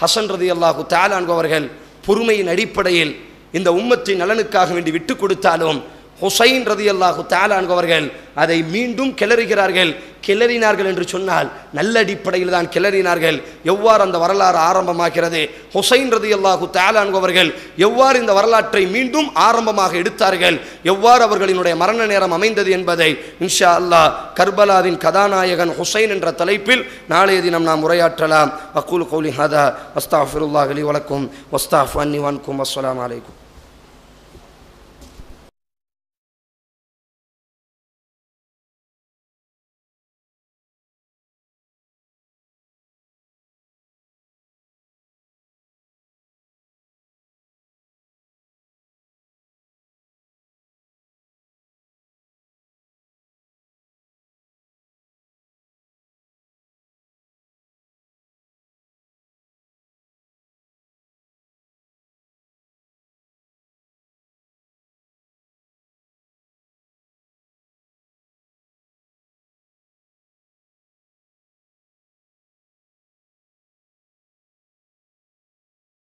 ஹசன் ரலியல்லாஹு தஆலா அன்ஹு அவர்கள் பொறுமையின் அடிப்படையில் இந்த உம்மத்தின் நலனுக்காக வேண்டி விட்டு கொடுத்தாலும் ஹுசைன் ரலியல்லாஹு தஆலா அன்ஹு அவர்கள் அதை மீண்டும் கிளறுகிறார்கள். கிளறினார்கள் என்று சொன்னால் நல்ல அடிப்படையில் தான் கிளறினார்கள். எவ்வாறு அந்த வரலாறு ஆரம்பமாகிறது, ஹுசைன் ரலியல்லாஹு தஆலா அன்ஹு அவர்கள் எவ்வாறு இந்த வரலாற்றை மீண்டும் ஆரம்பமாக எடுத்தார்கள், எவ்வாறு அவர்களினுடைய மரண நேரம் அமைந்தது என்பதை இன்ஷா அல்லாஹ் கர்பலாவின் கதாநாயகன் ஹுசைன் என்ற தலைப்பில் நாளைய தினம் நாம் உரையாற்றலாம். அக்கூலு கௌலி ஹதா அஸ்தக்ஃபிருல்லாஹ் லி வலக்கும் வஸ்தக்ஃபு அன்னி வன்கும். அஸ்ஸலாமு அலைக்கும்.